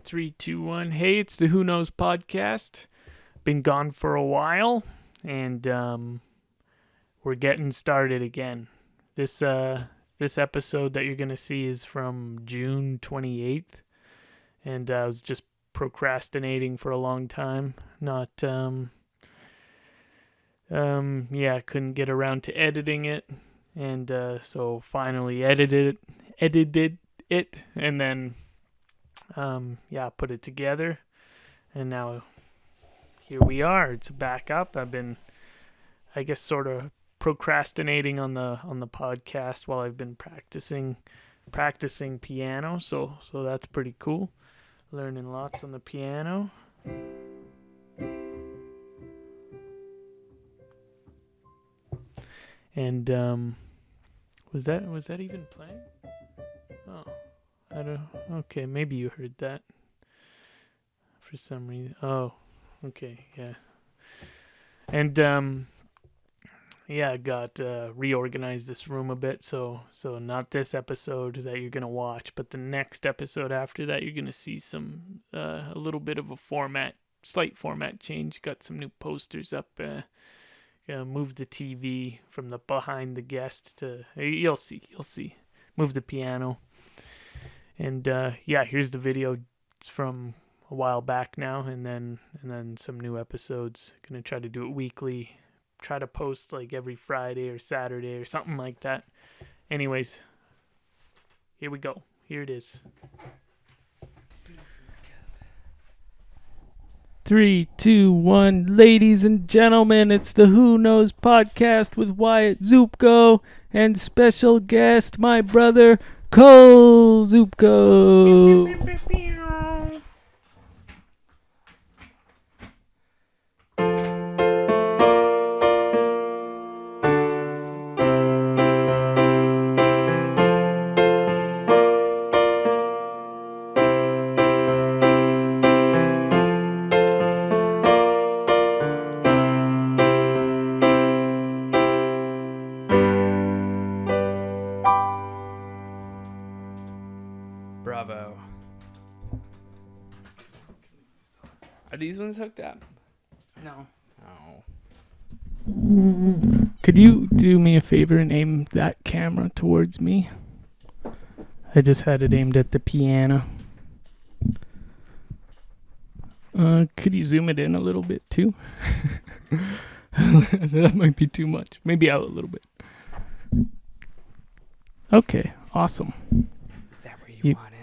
Three, two, one. Hey, it's the Who Knows podcast. Been gone for a while, and we're getting started again. This episode that you're gonna see is from June 28th, and I was just procrastinating for a long time. Not couldn't get around to editing it, and so finally edited it, and then put it together, and now here we are. It's back up. I've been, I guess, sort of procrastinating on the podcast while I've been practicing piano. So that's pretty cool. Learning lots on the piano. And was that even playing? Oh. I don't. Okay, maybe you heard that. For some reason. Oh, okay, yeah. And I got reorganized this room a bit. So not this episode that you're gonna watch, but the next episode after that, you're gonna see some a little bit of a slight format change. Got some new posters up. Moved the TV from the behind the guest to. You'll see. Moved the piano. And here's the video. It's from a while back now, and then some new episodes. Gonna try to do it weekly. Try to post like every Friday or Saturday or something like that. Anyways, here we go. Here it is. 3, 2, 1. Ladies and gentlemen, it's the Who Knows podcast with Wyatt Zubko and special guest, my brother Cole Zubko. Bravo. Are these ones hooked up? No. Oh. Could you do me a favor and aim that camera towards me? I just had it aimed at the piano. Could you zoom it in a little bit too? That might be too much. Maybe out a little bit. Okay, awesome. Is that where you want it?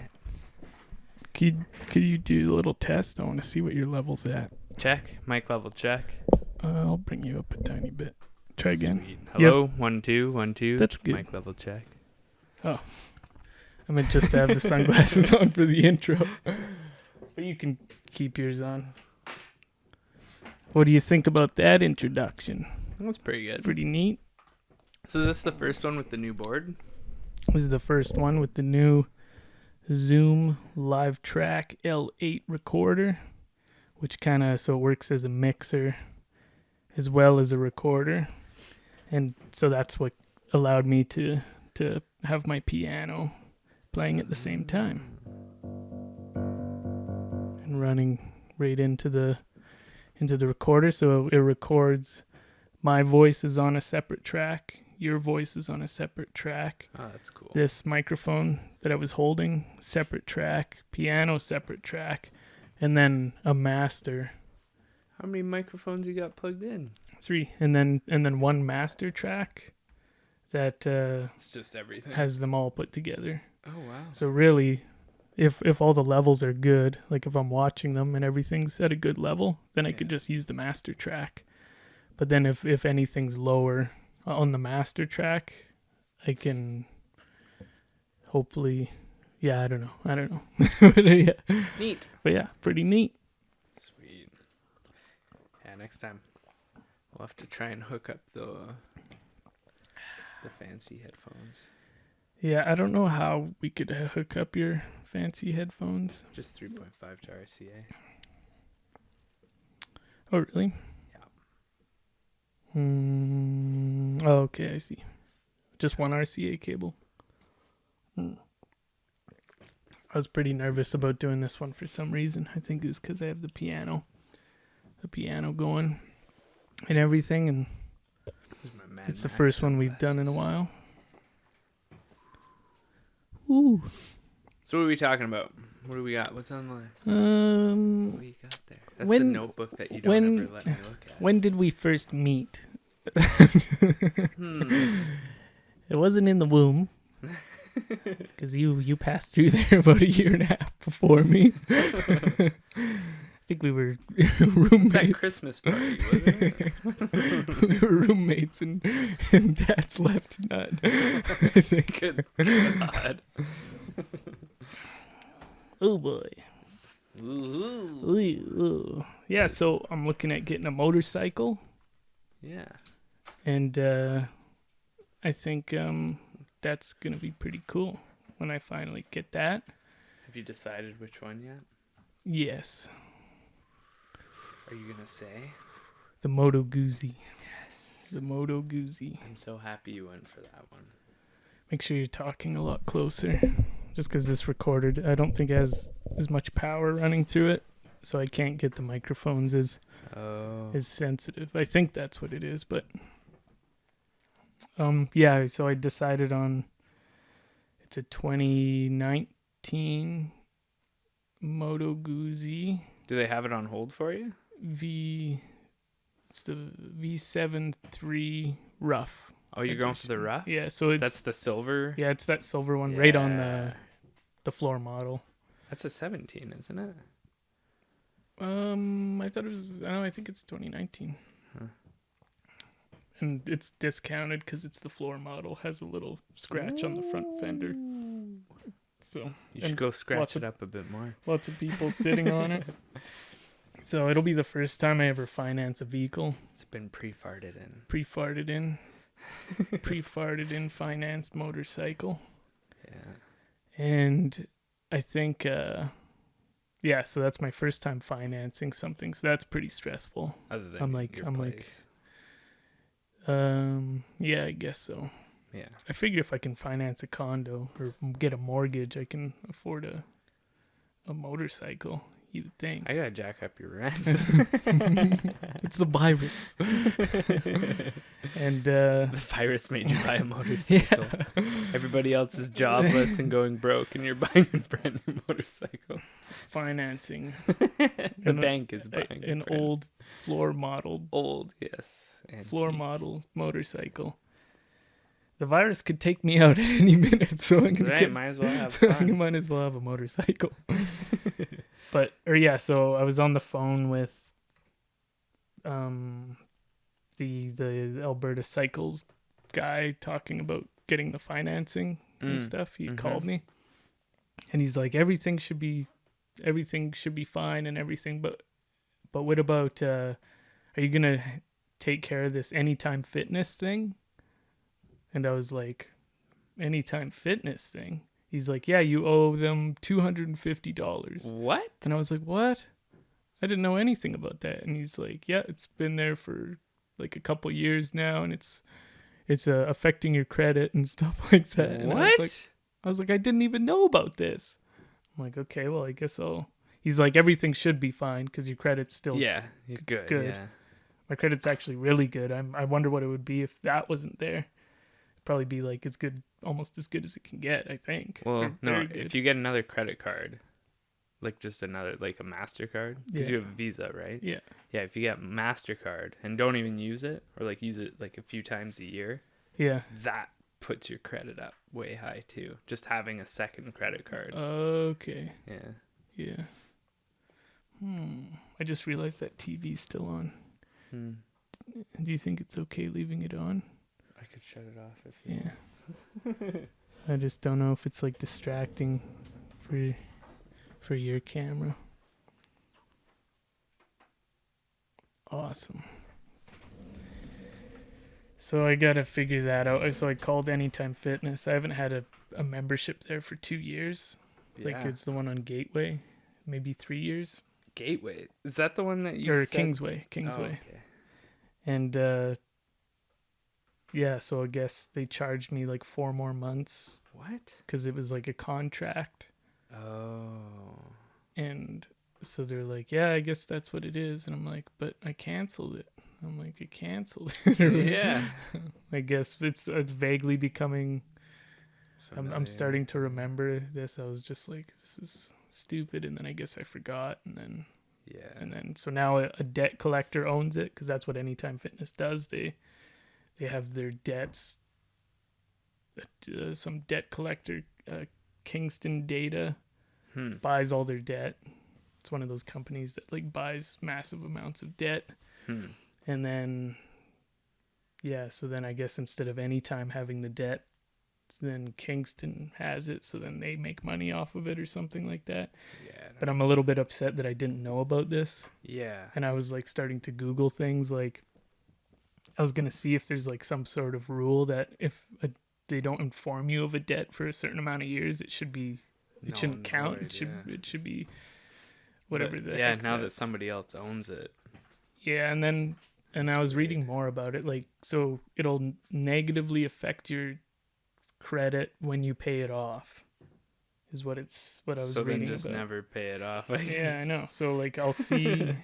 Could you do a little test? I want to see what your level's at. Check. Mic level check. I'll bring you up a tiny bit. Try again. Sweet. Hello? 1, 2, 1, 2. That's good. Mic level check. Oh. I meant just to have the sunglasses on for the intro. But you can keep yours on. What do you think about that introduction? That's pretty good. Pretty neat. So is this the first one with the new board? This is the first one with the new Zoom Live Track L8 recorder, which kind of works as a mixer as well as a recorder. And so that's what allowed me to have my piano playing at the same time and running right into the recorder. So it records my voice is on a separate track, your voice is on a separate track. Oh, that's cool. This microphone that I was holding, separate track, piano, separate track, and then a master. How many microphones you got plugged in? 3, and then one master track that It's just everything. has them all put together. Oh, wow. So really, if all the levels are good, like if I'm watching them and everything's at a good level, then I could just use the master track. But then if anything's lower on the master track, I can hopefully, I don't know. But, Neat. But yeah, pretty neat. Sweet. Yeah, next time we'll have to try and hook up the fancy headphones. Yeah, I don't know how we could hook up your fancy headphones. Just 3.5 to RCA. Oh, really? Yeah. Oh, okay, I see. Just one RCA cable. was pretty nervous about doing this one for some reason. I think it was because I have the piano going and everything, and it's the first one we've done in a while. Ooh. So what are we talking about? What do we got? What's on the list? What do you got there? That's the notebook that you don't ever let me look at. When did we first meet? It wasn't in the womb, because you passed through there about 1.5 years before me. I think we were roommates. That Christmas party, wasn't it? We were roommates and Dad's left nut. I think. Good God. Oh boy. Ooh. Ooh. Yeah, so I'm looking at getting a motorcycle. Yeah. And I think that's going to be pretty cool when I finally get that. Have you decided which one yet? Yes. Are you going to say? The Moto Guzzi. Yes. The Moto Guzzi. I'm so happy you went for that one. Make sure you're talking a lot closer. Just because this recorded, I don't think it has as much power running through it. So I can't get the microphones as sensitive. I think that's what it is, but yeah, so I decided on it's a 2019 Moto Guzzi Do they have it on hold for you? it's the V7 rough. Oh, you're going for the rough? Yeah, so it's that's the silver. Yeah, it's that silver one right on the floor model. That's a 17, isn't it? I thought it was. I think it's 2019. Huh. And it's discounted because it's the floor model. Has a little scratch on the front fender. So you should go scratch it up a bit more. Lots of people sitting on it. So it'll be the first time I ever finance a vehicle. It's been pre-farted in. Pre-farted in financed motorcycle. Yeah. And I think, so that's my first time financing something. So that's pretty stressful. Other than your place. Yeah, I guess so. Yeah. I figure if I can finance a condo or get a mortgage, I can afford a motorcycle. You would think. I gotta jack up your rent. It's the virus. And the virus made you buy a motorcycle. Yeah. Everybody else is jobless and going broke, and you're buying a brand new motorcycle. Financing. The bank is buying an old floor model. Old, yes. Antique. Floor model motorcycle. The virus could take me out at any minute, so I'm gonna might as well have fun. I might as well have a motorcycle. So I was on the phone with the Alberta Cycles guy talking about getting the financing and stuff. He called me, and he's like, everything should be fine and everything, but what about are you gonna take care of this Anytime Fitness thing? And I was like, Anytime Fitness thing? He's like, yeah, you owe them $250. What? And I was like, what? I didn't know anything about that. And he's like, yeah, it's been there for like a couple years now, and it's affecting your credit and stuff like that. And what? I was like, I didn't even know about this. I'm like, okay, well, I guess I'll. He's like, everything should be fine because your credit's still you're good. Yeah. My credit's actually really good. I wonder what it would be if that wasn't there. It'd probably be like it's good, almost as good as it can get, I think. Well, no, if you get another credit card, like just another, like a MasterCard, because you have a Visa, right? Yeah. Yeah, if you get MasterCard and don't even use it, or like use it like a few times a year, that puts your credit up way high too. Just having a second credit card. Okay. Yeah. I just realized that TV's still on. Do you think it's okay leaving it on? I could shut it off if you want. I just don't know if it's like distracting for your camera. Awesome. So I gotta figure that out. So I called Anytime Fitness. I haven't had a membership there for 2 years. Yeah. Like it's the one on Gateway, maybe 3 years. Gateway, is that the one that you or said? Kingsway? Oh, okay. And so I guess they charged me like 4 more months. What? Because it was like a contract. Oh. And so they're like, yeah, I guess that's what it is. And I'm like, but I canceled it. I'm like, I canceled it. Yeah. I guess it's vaguely becoming. I'm starting to remember this. I was just like, this is stupid, and then I guess I forgot, and then so now a debt collector owns it, because that's what Anytime Fitness does. They have their debts. Some debt collector, Kingston Data, buys all their debt. It's one of those companies that like buys massive amounts of debt, and then so then I guess instead of Anytime having the debt, then Kingston has it, so then they make money off of it or something like that. Yeah. But I'm a little bit upset that I didn't know about this. Yeah. And I was like starting to Google things, like I was gonna see if there's like some sort of rule that if they don't inform you of a debt for a certain amount of years, it shouldn't count. It should be whatever the heck. Now that somebody else owns it. Yeah, and I was reading more about it, like, so it'll negatively affect your credit when you pay it off, is what I was reading about. So then just never pay it off, I guess. Yeah, I know. So like I'll see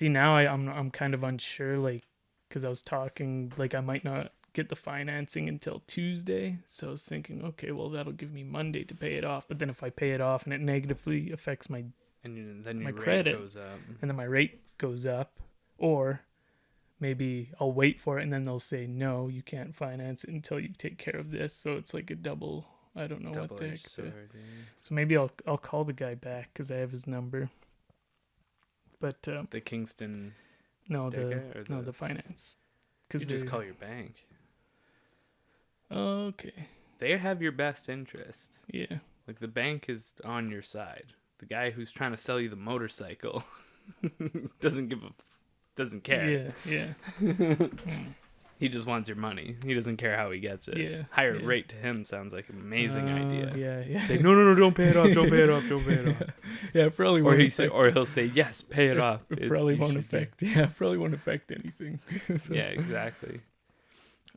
now I'm kind of unsure, like, because I was talking like I might not get the financing until Tuesday, so I was thinking, okay, well, that'll give me Monday to pay it off. But then if I pay it off and it negatively affects my credit goes up, and then my rate goes up, or maybe I'll wait for it and then they'll say, no, you can't finance it until you take care of this. So it's like a double, I don't know what the heck. So maybe I'll call the guy back, because I have his number. But the Kingston, the finance. You just call your bank. Okay. They have your best interest. Yeah. Like, the bank is on your side. The guy who's trying to sell you the motorcycle doesn't care. Yeah. He just wants your money. He doesn't care how he gets it. Yeah. Higher rate to him sounds like an amazing idea. Yeah. Say, no, don't pay it off, don't pay it off, don't pay it off. Yeah, probably won't. Or he'll say, yes, pay it off. It probably won't affect. Yeah, probably won't affect anything. So, yeah, exactly.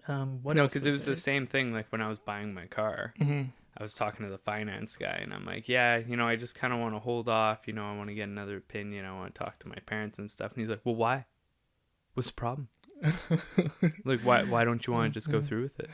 Because it was the same thing. Like when I was buying my car, I was talking to the finance guy, and I'm like, yeah, I just kind of want to hold off. I want to get another opinion. I want to talk to my parents and stuff. And he's like, well, why? What's the problem? Like, why don't you want to just go through with it?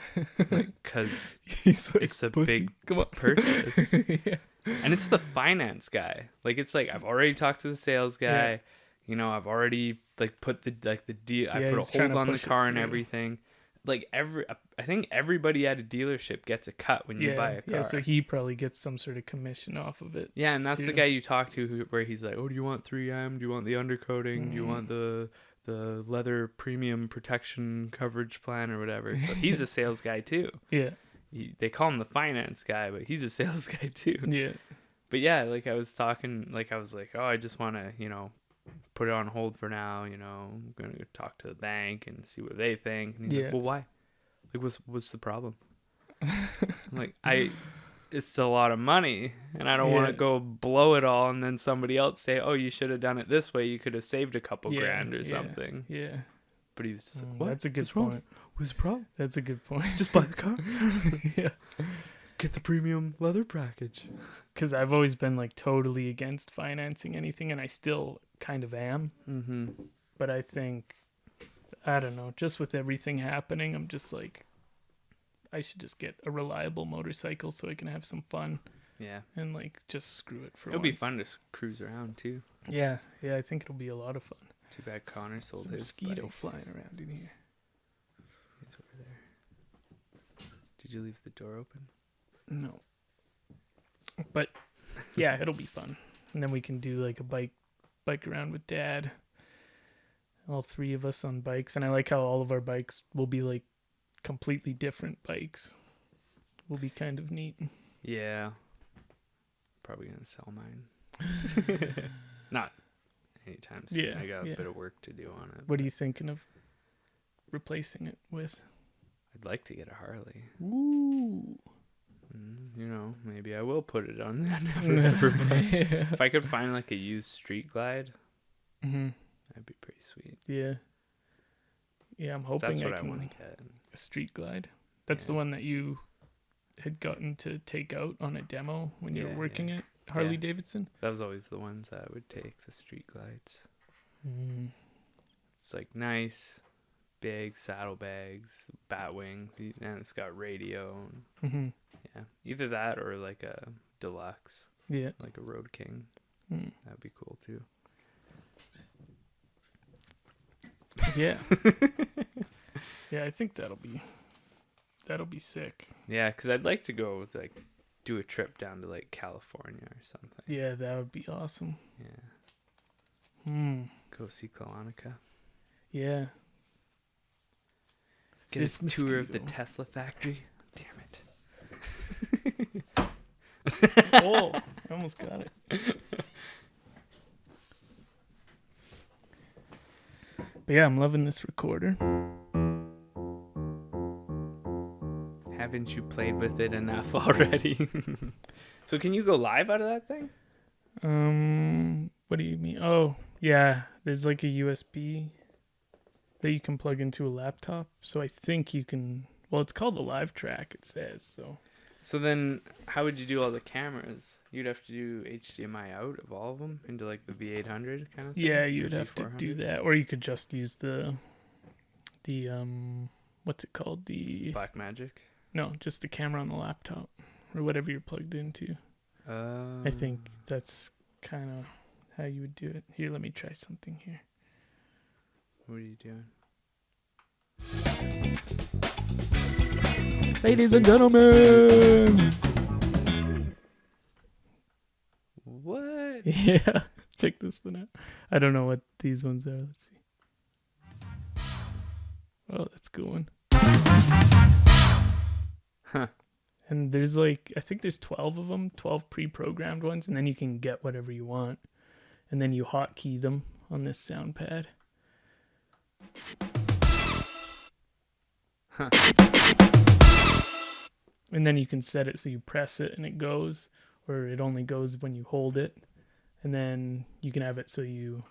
Like, because it's a big purchase. Yeah. And it's the finance guy. Like, it's like, I've already talked to the sales guy. Yeah. I've already like put the deal. I put a hold on the car and everything. Like, I think everybody at a dealership gets a cut when you buy a car. Yeah, so he probably gets some sort of commission off of it. Yeah, and that's the guy you talk to where he's like, oh, do you want 3M? Do you want the undercoating? Do you want the leather premium protection coverage plan or whatever? So he's a sales guy too. Yeah. They call him the finance guy, but he's a sales guy too. Yeah. But yeah, like I was like, oh, I just want to, put it on hold for now. I'm going to talk to the bank and see what they think. And he's like, well, why? Like, what's the problem? I'm like, it's a lot of money, and I don't want to go blow it all, and then somebody else say, oh, you should have done it this way. You could have saved a couple grand or something. Yeah. But he was just like, what? That's a good point. What's the problem? That's a good point. Just buy the car. Yeah. Get the premium leather package. Because I've always been like totally against financing anything, and I still kind of am. Mm-hmm. But I think, I don't know, just with everything happening, I'm just like, I should just get a reliable motorcycle so I can have some fun. Yeah. And like just screw it for once. It'll be fun to cruise around too. Yeah. Yeah, I think it'll be a lot of fun. Too bad Connor sold some his mosquito bike. Flying around in here. It's over there. Did you leave the door open? No. But yeah, it'll be fun. And then we can do like a bike around with Dad. All three of us on bikes. And I like how all of our bikes will be like completely different bikes. Will be kind of neat. Yeah. Probably gonna sell mine. Not anytime soon. Yeah, I got a bit of work to do on it. What are you thinking of replacing it with? I'd like to get a Harley. Ooh. Maybe I will put it on that never. If I could find like a used Street Glide, that'd be pretty sweet. Yeah. Yeah, I'm hoping that's what I want to get. A Street Glide. That's the one that you had gotten to take out on a demo when you were working at Harley Davidson? That was always the ones I would take, the Street Glides. Mm. It's like nice, big saddlebags, bat wings, and it's got radio. Mm-hmm. Yeah, either that or like a deluxe. Yeah, like a Road King. That'd be cool too. Yeah. Yeah, I think that'll be sick. Yeah, because I'd like to go like do a trip down to like California or something. Yeah, that would be awesome. Yeah. Go see Kolonica. Yeah. Get a tour of the Tesla factory. Damn it. Oh, I almost got it. But yeah, I'm loving this recorder. Haven't you played with it enough already? So can you go live out of that thing? What do you mean? Oh, yeah. There's like a USB that you can plug into a laptop. So I think you can. Well, it's called the Live Track. It says so. So then, how would you do all the cameras? You'd have to do HDMI out of all of them into like the V800 kind of thing? Yeah, you'd have to do that, or you could just use the what's it called? The Blackmagic? No, just the camera on the laptop or whatever you're plugged into. I think that's kind of how you would do it. Here, let me try something here. What are you doing? Ladies and gentlemen. What? Yeah, check this one out. I don't know what these ones are. Let's see. Oh, that's a good one. Huh. And there's like, I think there's 12 of them, 12 pre-programmed ones, and then you can get whatever you want. And then you hotkey them on this sound pad. Huh. And then you can set it so you press it and it goes, or it only goes when you hold it. And then you can have it so you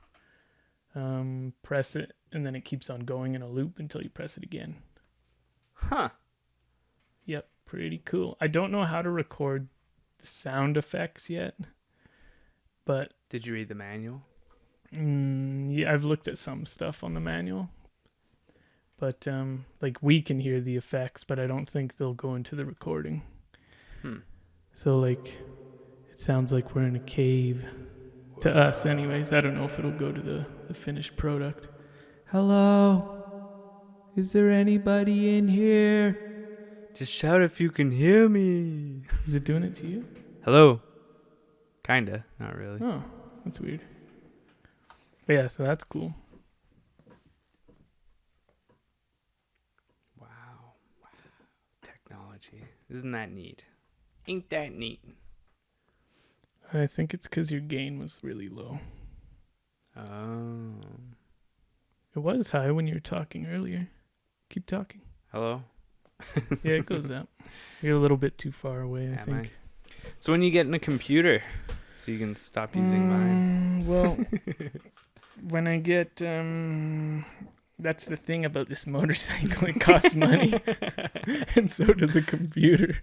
press it and then it keeps on going in a loop until you press it again. Huh. Yep, pretty cool. I don't know how to record the sound effects yet, but... Did you read the manual? Yeah, I've looked at some stuff on the manual. But, like, we can hear the effects, but I don't think they'll go into the recording. So, like, it sounds like we're in a cave. To us, anyways. I don't know if it'll go to the finished product. Hello? Is there anybody in here? Just shout if you can hear me. Is it doing it to you? Hello? Kinda. Not really. Oh, that's weird. But yeah, so that's cool. Wow. Technology. Isn't that neat? Ain't that neat? I think it's because your gain was really low. Oh. It was high when you were talking earlier. Keep talking. Hello? Yeah, it goes up. You're a little bit too far away, I think. So when you get in a computer, so you can stop using mine? Well, when I get... that's the thing about this motorcycle. It costs money. And so does a computer.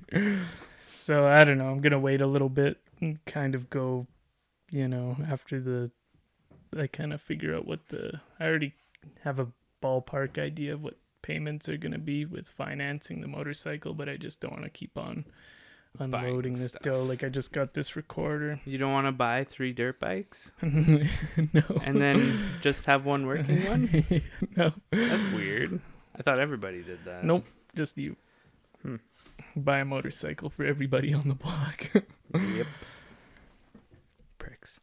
So, I don't know. I'm going to wait a little bit and kind of go, after I kind of figure out I already have a ballpark idea of what payments are going to be with financing the motorcycle, but I just don't want to keep on unloading this dough. Like, I just got this recorder. You don't want to buy 3 dirt bikes? No. And then just have one working one? No. That's weird. I thought everybody did that. Nope. Just you. Buy a motorcycle for everybody on the block. Yep. Pricks.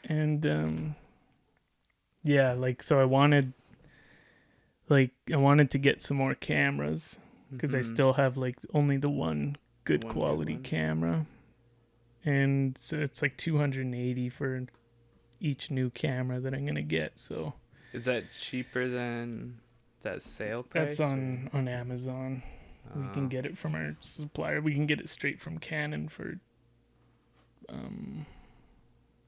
And yeah, like, so I wanted to get some more cameras because I still have like only the one good quality camera, and so it's like $280 for each new camera that I'm gonna get. So is that cheaper than that sale price? That's on Amazon. We can get it from our supplier. We can get it straight from Canon for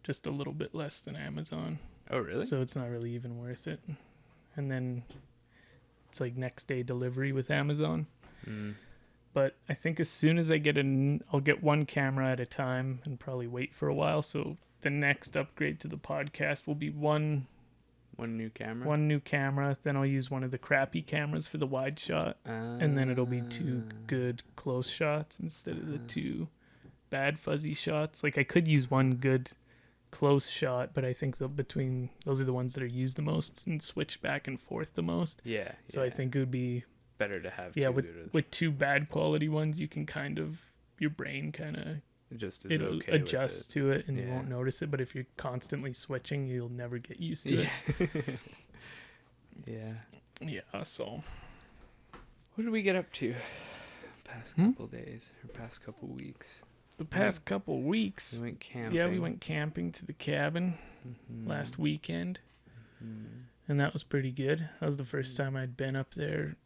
just a little bit less than Amazon. Oh, really? So it's not really even worth it. And then it's like next day delivery with Amazon. But I think as soon as I get I'll get one camera at a time and probably wait for a while. So the next upgrade to the podcast will be one new camera. One new camera. Then I'll use one of the crappy cameras for the wide shot, and then it'll be 2 good close shots instead of the 2 bad fuzzy shots. Like I could use one good close shot, but I think those are the ones that are used the most and switch back and forth the most. Yeah. So I think it would be better to have. With 2 bad quality ones, you can kind of your brain kind of it'll okay adjust to it and you won't notice it. But if you're constantly switching, you'll never get used to it. Yeah. So what did we get up to past couple days or past couple weeks? The past couple weeks we went camping. Yeah, we went camping to the cabin last weekend, and that was pretty good. That was the first time I'd been up there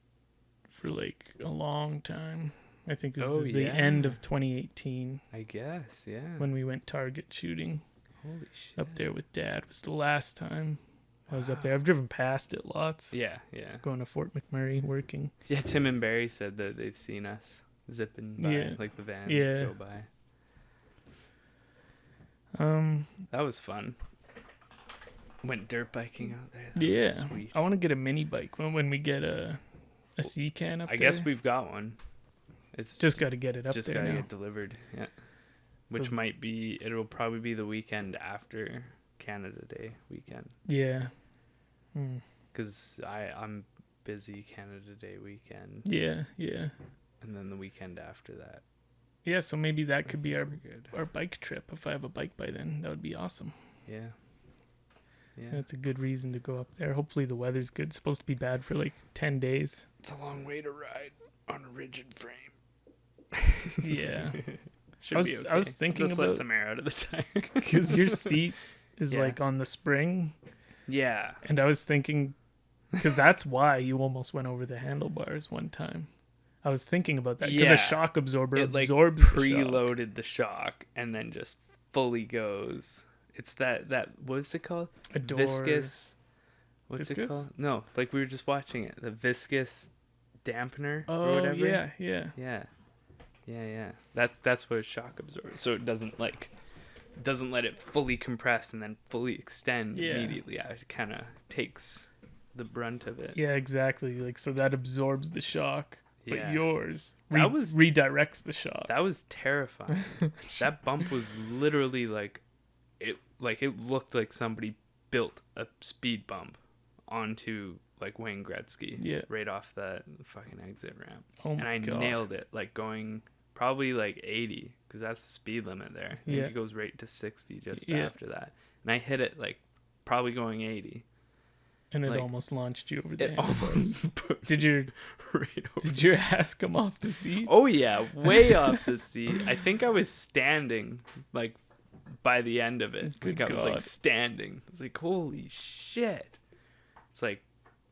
for like a long time. I think it was the end of 2018. I guess, yeah. When we went target shooting. Holy shit. Up there with Dad. It was the last time I was up there. I've driven past it lots. Yeah. Going to Fort McMurray, working. Yeah, Tim and Barry said that they've seen us zipping by, like the vans go by. That was fun. Went dirt biking out there. That was sweet. I want to get a mini bike when we get a C-can up there. I guess we've got one. It's just got to get it up there. Just got to get delivered. Yeah. Which it'll probably be the weekend after Canada Day weekend. Yeah. Because I'm busy Canada Day weekend. Yeah. And then the weekend after that. Yeah, so maybe that could be our bike trip. If I have a bike by then, that would be awesome. Yeah. That's a good reason to go up there. Hopefully the weather's good. It's supposed to be bad for like 10 days. It's a long way to ride on a rigid frame. Yeah. Be okay. I was thinking just let some air out of the tire. Because your seat is like on the spring. Yeah. And I was thinking, because that's why you almost went over the handlebars one time. I was thinking about that because a shock absorber absorbs preloaded the shock and then just fully goes. It's that what's it called? Viscous. What's it called? No, like we were just watching it. The viscous dampener or whatever. Yeah. That's what a shock absorbs. So it doesn't let it fully compress and then fully extend immediately. It kind of takes the brunt of it. Yeah, exactly. Like so that absorbs the shock. But yours redirects the shock. That was terrifying. That bump was literally it looked like somebody built a speed bump onto like Wayne Gretzky right off that fucking exit ramp. Oh my God. Nailed it, like going probably like 80 because that's the speed limit there. I think it goes right to 60 just after that. And I hit it like probably going 80. And it almost launched you over the handlebars. Did your ass come off the seat? Oh yeah, way off the seat. I think I was standing like by the end of it. I was like standing. I was like, holy shit. It's like,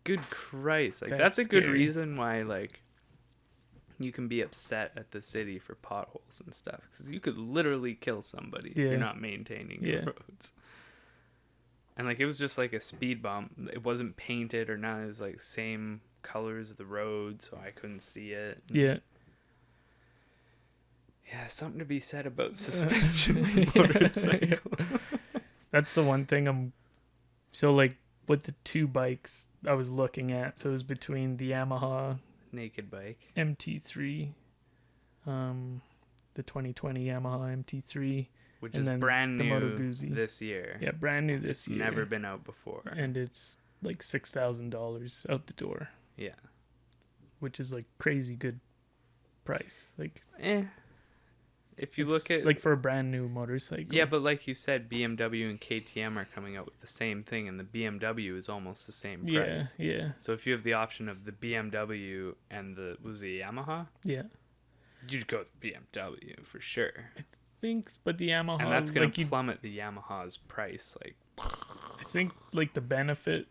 good Christ. Like that's a good reason why like you can be upset at the city for potholes and stuff. Because you could literally kill somebody if you're not maintaining your roads. And like it was just like a speed bump. It wasn't painted or none. It was like same colors of the road, so I couldn't see it. Yeah, something to be said about suspension motorcycle. That's the one thing so like with the 2 bikes I was looking at. So it was between the Yamaha naked bike MT3, the 2020 Yamaha MT3. Which is brand new this year. Yeah, brand new this year. Never been out before. And it's like $6,000 out the door. Yeah. Which is like crazy good price. Like if you look at like for a brand new motorcycle. Yeah, but like you said, BMW and KTM are coming out with the same thing and the BMW is almost the same price. Yeah. So if you have the option of the BMW and the Yamaha? Yeah. You'd go with BMW for sure. But the Yamaha, and that's gonna plummet the Yamaha's price. Like, I think like the benefit.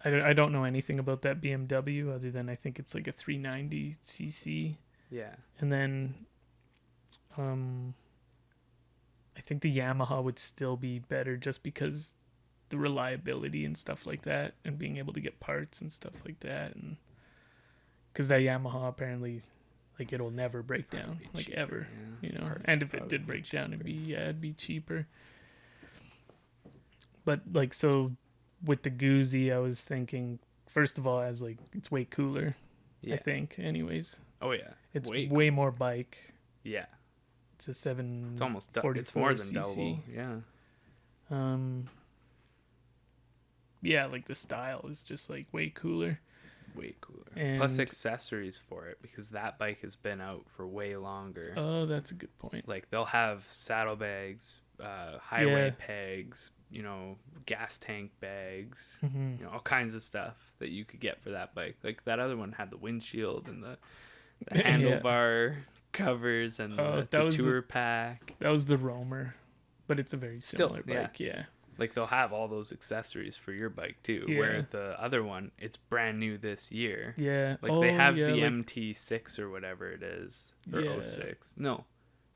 I don't know anything about that BMW other than I think it's like a 390cc. Yeah. And then, I think the Yamaha would still be better just because the reliability and stuff like that, and being able to get parts and stuff like that, and because that Yamaha apparently Like it'll never break down, like cheaper, ever, yeah. you know. Parts And if it did break down, it'd be cheaper. But like, so with the Guzzi, I was thinking, first of all, as like it's way cooler. I think, anyways. Oh yeah, it's way more bike. Yeah, it's a 7. It's almost it's more than double. Yeah. Yeah, like the style is just like way cooler. Way cooler. And plus accessories for it, because that bike has been out for way longer. Oh, that's a good point. Like they'll have saddlebags, highway pegs, you know, gas tank bags, you know, all kinds of stuff that you could get for that bike. Like that other one had the windshield and the handlebar covers and the tour pack. That was the Roamer, but it's a very similar bike. Yeah. Like they'll have all those accessories for your bike too. Yeah. Where the other one, it's brand new this year. Yeah. Like they have the MT6 or whatever it is, or 06. No,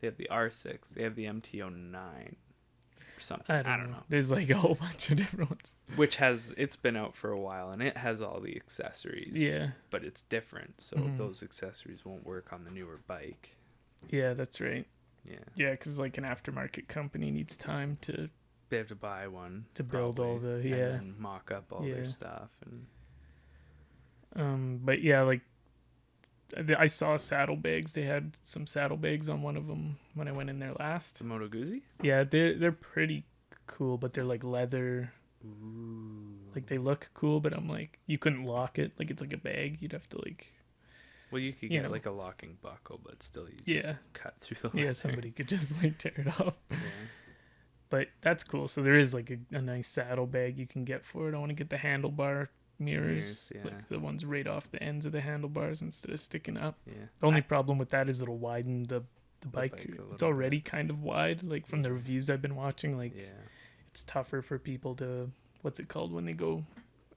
they have the R6. They have the MT09 or something. I don't know. There's like a whole bunch of different ones. Which it's been out for a while and it has all the accessories. Yeah. But it's different, so those accessories won't work on the newer bike. Yeah, that's right. Yeah. Yeah, because like an aftermarket company needs time to. They have to buy one to build all the and then mock up all their stuff and. But yeah, like I saw saddlebags. They had some saddlebags on one of them when I went in there last. The Moto Guzzi? Yeah, they're pretty cool, but they're like leather. Ooh. Like they look cool, but I'm like, you couldn't lock it. Like it's like a bag. You'd have to like. Well, you could get like a locking buckle, but still, you just cut through the leather. Yeah, somebody could just like tear it off. Yeah. But that's cool. So there is like a nice saddlebag you can get for it. I want to get the handlebar mirrors, like the ones right off the ends of the handlebars instead of sticking up. Yeah. The only problem with that is it'll widen the bike. It's already kind of wide. Like from the reviews I've been watching, like it's tougher for people to, what's it called when they go?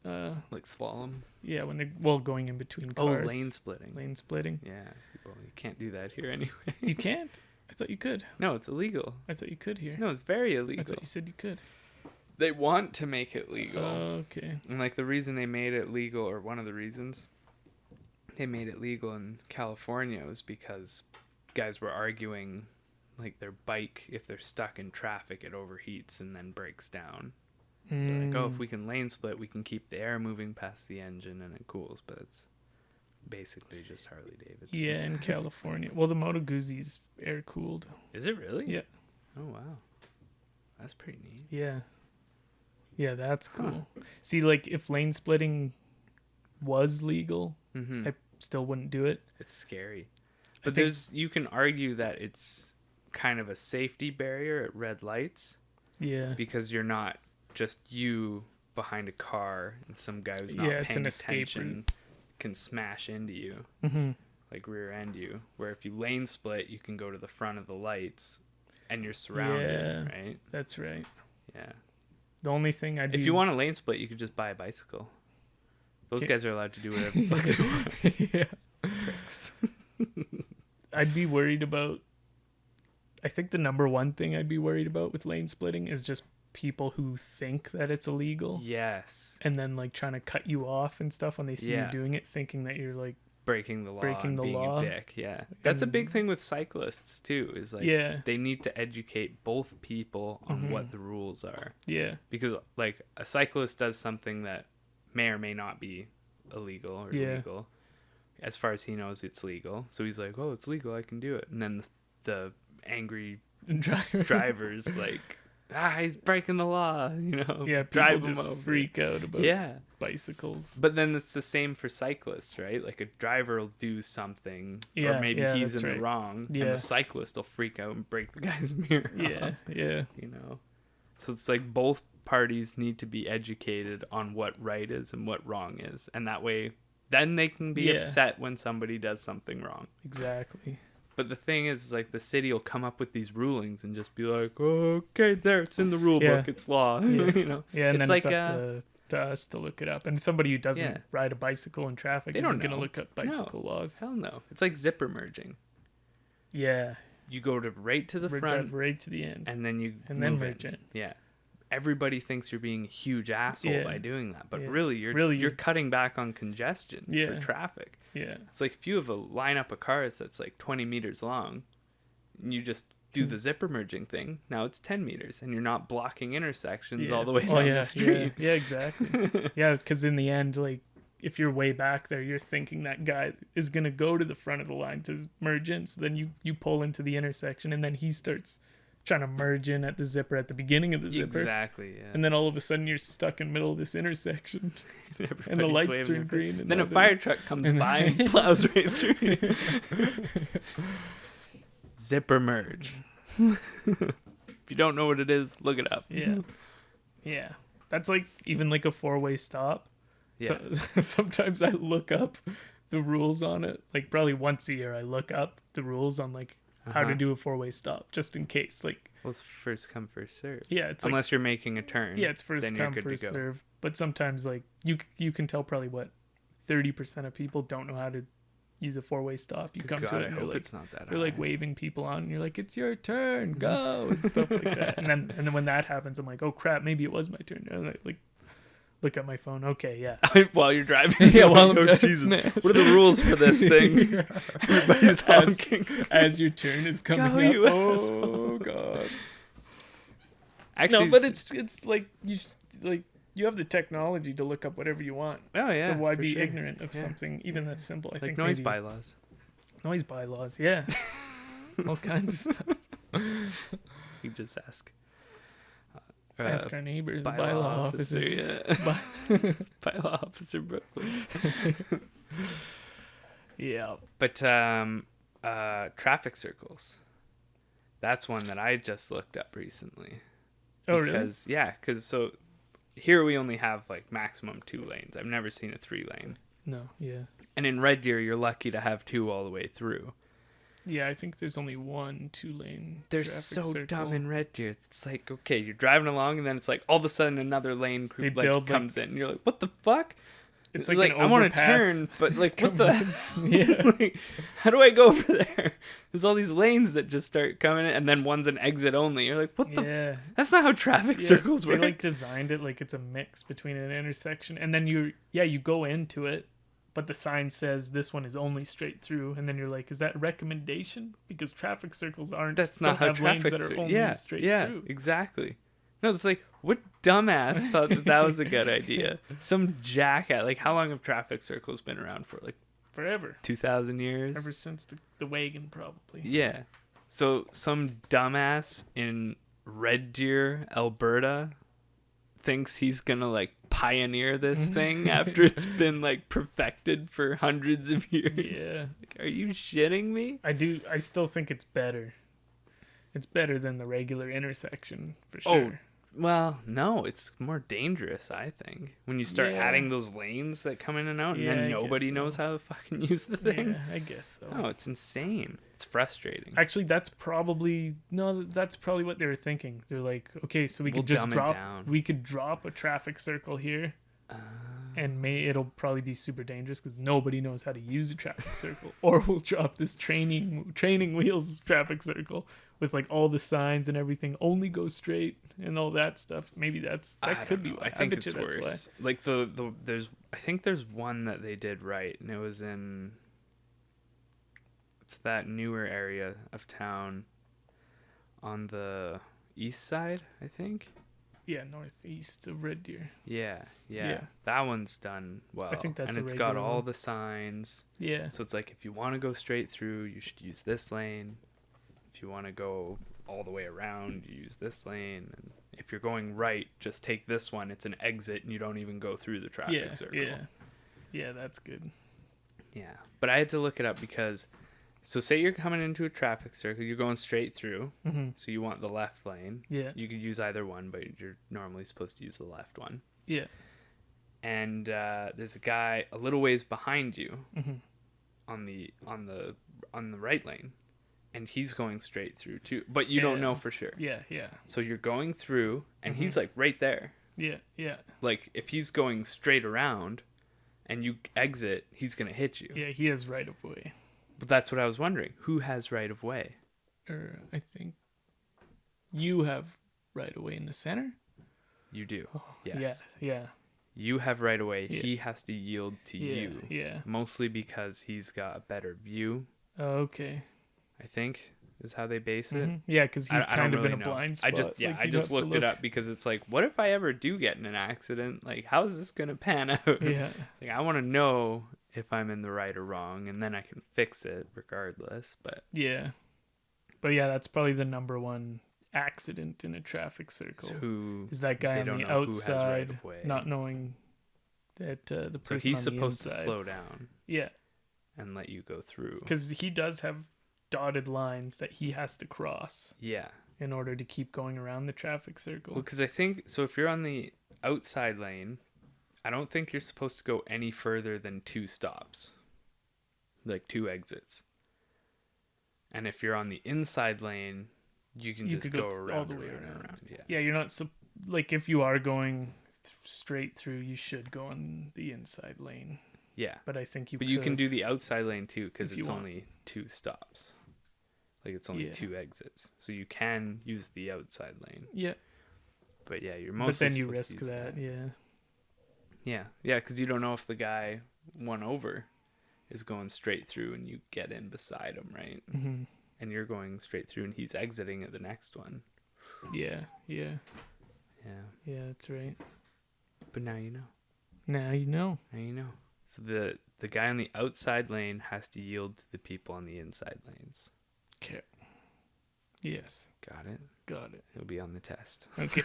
Like slalom? Yeah, when they're going in between cars. Oh, lane splitting. Lane splitting. Yeah, you can't do that here anyway. You can't? I thought you could. No, it's illegal. I thought you could here. No, it's very illegal. I thought you said you could. They want to make it legal. Okay. And like the reason they made it legal, or one of the reasons they made it legal in California, was because guys were arguing like their bike, if they're stuck in traffic, it overheats and then breaks down. So like, if we can lane split, we can keep the air moving past the engine and it cools, but it's basically just Harley Davidson. Yeah, in California. Well, the Moto Guzzi's air cooled. Is it really? Yeah. Oh wow, that's pretty neat. Yeah, that's cool. See, like if lane splitting was legal, I still wouldn't do it. It's scary, but you can argue that it's kind of a safety barrier at red lights. Yeah, because you're not just you behind a car and some guy who's not paying attention can smash into you, like rear end you. Where if you lane split, you can go to the front of the lights and you're surrounded, right? That's right. Yeah. The only thing if you want a lane split, you could just buy a bicycle. Those guys are allowed to do whatever the fuck they want. Yeah. Pricks. I'd be worried about. I think the number one thing I'd be worried about with lane splitting is just people who think that it's illegal. Yes. And then like trying to cut you off and stuff when they see you doing it, thinking that you're like breaking the law, being a dick. Yeah. That's a big thing with cyclists too, is like they need to educate both people on what the rules are. Yeah. Because like a cyclist does something that may or may not be illegal or illegal. As far as he knows, it's legal. So he's like, "Oh, it's legal. I can do it." And then the angry drivers like, he's breaking the law, you know. Yeah, drive people just freak out about bicycles. But then it's the same for cyclists, right? Like a driver will do something, or maybe he's in the wrong, and the cyclist will freak out and break the guy's mirror off, you know. So it's like both parties need to be educated on what right is and what wrong is, and that way then they can be upset when somebody does something wrong. Exactly. But the thing is, like, the city will come up with these rulings and just be like, oh, okay, there, it's in the rule book, it's law, you know? Yeah, and it's then like, it's up to us to look it up. And somebody who doesn't ride a bicycle in traffic isn't going to look up bicycle laws. Hell no. It's like zipper merging. Yeah. You go right to the front. Right to the end. And then you and then merge in. Yeah. everybody thinks you're being a huge asshole by doing that, but really you're cutting back on congestion for traffic. Yeah, it's like if you have a lineup of cars that's like 20 meters long, and you just do the zipper merging thing, now it's 10 meters, and you're not blocking intersections all the way down the street. Yeah, exactly. Yeah, because in the end, like, if you're way back there, you're thinking that guy is going to go to the front of the line to merge in. So then you pull into the intersection, and then he starts trying to merge in at the zipper at the beginning of the zipper. Exactly, yeah. And then all of a sudden you're stuck in the middle of this intersection. And the lights turn green. And then a fire truck comes by and plows right through you. Zipper merge. If you don't know what it is, look it up. Yeah. Yeah. That's like even like a 4-way stop. Yeah. So, sometimes I look up the rules on it. Like probably once a year I look up the rules on like how to do a 4-way stop, just in case. Like, well, it's first come, first serve. Yeah, it's unless you're making a turn. Yeah, it's first come, first serve. But sometimes, like, you can tell probably what 30% of people don't know how to use a 4-way stop. You come to it and you're like, it's not that. You're like waving people on, and you're like, it's your turn, go, and stuff like that. And then when that happens, I'm like, oh crap, maybe it was my turn. And I, like, look at my phone. Okay, yeah. While you're driving. Yeah, while I'm driving. Jesus. What are the rules for this thing? Yeah. Everybody's honking. As your turn is coming up. Oh, God. Actually, no, but it's like you have the technology to look up whatever you want. Oh, yeah. So why be ignorant of something even that's simple? I think noise bylaws. Noise bylaws, yeah. All kinds of stuff. You just ask. Ask our neighbor, the bylaw officer. Yeah. Bylaw officer Brooklyn. Yeah. But traffic circles. That's one that I just looked up recently. Oh, really? Because so here we only have like maximum 2 lanes. I've never seen a 3-lane. No, yeah. And in Red Deer, you're lucky to have 2 all the way through. Yeah, I think there's only 1 2-lane. They're so dumb in Red Deer. It's like, okay, you're driving along, and then it's like all of a sudden another lane group like comes in, and you're like, what the fuck? It's like I want to turn, but like, what the? Yeah. Like, how do I go over there? There's all these lanes that just start coming in, and then one's an exit only. You're like, what the? Yeah. That's not how traffic circles work. They like designed it like it's a mix between an intersection, and then you go into it, but the sign says this one is only straight through, and then you're like, is that a recommendation? Because traffic circles aren't. That's not how traffic lanes that are only straight through. Yeah, exactly. No, it's like, what dumbass thought that was a good idea? Some jackass. Like, how long have traffic circles been around for? Like, forever. 2,000 years? Ever since the wagon, probably. Yeah. So, some dumbass in Red Deer, Alberta, thinks he's gonna, like, pioneer this thing after it's been, like, perfected for hundreds of years. Yeah. Like, are you shitting me? I still think it's better. It's better than the regular intersection, for sure. Oh. Well, no, it's more dangerous, I think. When you start adding those lanes that come in and out, and then nobody knows how to fucking use the thing. Yeah, I guess so. No, it's insane. It's frustrating. Actually, that's probably what they were thinking. They're like, okay, so we could just drop a traffic circle here, and it'll probably be super dangerous because nobody knows how to use a traffic circle. Or we'll drop this training wheels traffic circle with like all the signs and everything, only go straight and all that stuff. Maybe that could be why. I think it's worse. Like I think there's one that they did right, and it was in that newer area of town on the east side, I think. Yeah, northeast of Red Deer. Yeah. That one's done well. I think that's and it's got all the signs. Yeah. So it's like, if you want to go straight through, you should use this lane. If you want to go all the way around, you use this lane. And if you're going right, just take this one. It's an exit, and you don't even go through the traffic circle. Yeah, that's good. Yeah, but I had to look it up because, so say you're coming into a traffic circle, you're going straight through, so you want the left lane. Yeah. You could use either one, but you're normally supposed to use the left one. Yeah. And there's a guy a little ways behind you on the right lane. And he's going straight through too, but you don't know for sure. Yeah. So you're going through, and he's like right there. Yeah. Like if he's going straight around, and you exit, he's gonna hit you. Yeah, he has right of way. But that's what I was wondering. Who has right of way? I think you have right of way in the center. You do. Oh, Yes. Yeah. You have right away. Yeah. He has to yield to you. Yeah. Mostly because he's got a better view. Oh, okay. I think is how they base it. Yeah, because he's I kind don't of really in a know. blind spot. I just looked it up because it's like, what if I ever do get in an accident? Like, how is this gonna pan out? Yeah. Like, I want to know if I'm in the right or wrong, and then I can fix it regardless. But yeah, that's probably the number one accident in a traffic circle. Is that guy on the outside not knowing that the person so he's on the supposed inside. to slow down. Yeah, and let you go through because he does have dotted lines that he has to cross. Yeah. In order to keep going around the traffic circle. Well, because I think so. If you're on the outside lane, I don't think you're supposed to go any further than 2 stops, like 2 exits. And if you're on the inside lane, you can just go around all the way around. Yeah, you're not like if you are going straight through, you should go on the inside lane. Yeah, but I think you can do the outside lane too because it's only 2 stops. Like it's only 2 exits, so you can use the outside lane. Yeah, but yeah, you're mostly. But then you risk that. Yeah, because you don't know if the guy one over is going straight through and you get in beside him, right? Mm-hmm. And you're going straight through and he's exiting at the next one. Yeah, that's right. But now you know. Now you know. So the guy on the outside lane has to yield to the people on the inside lanes. Okay. Yes. Got it. It'll be on the test. Okay.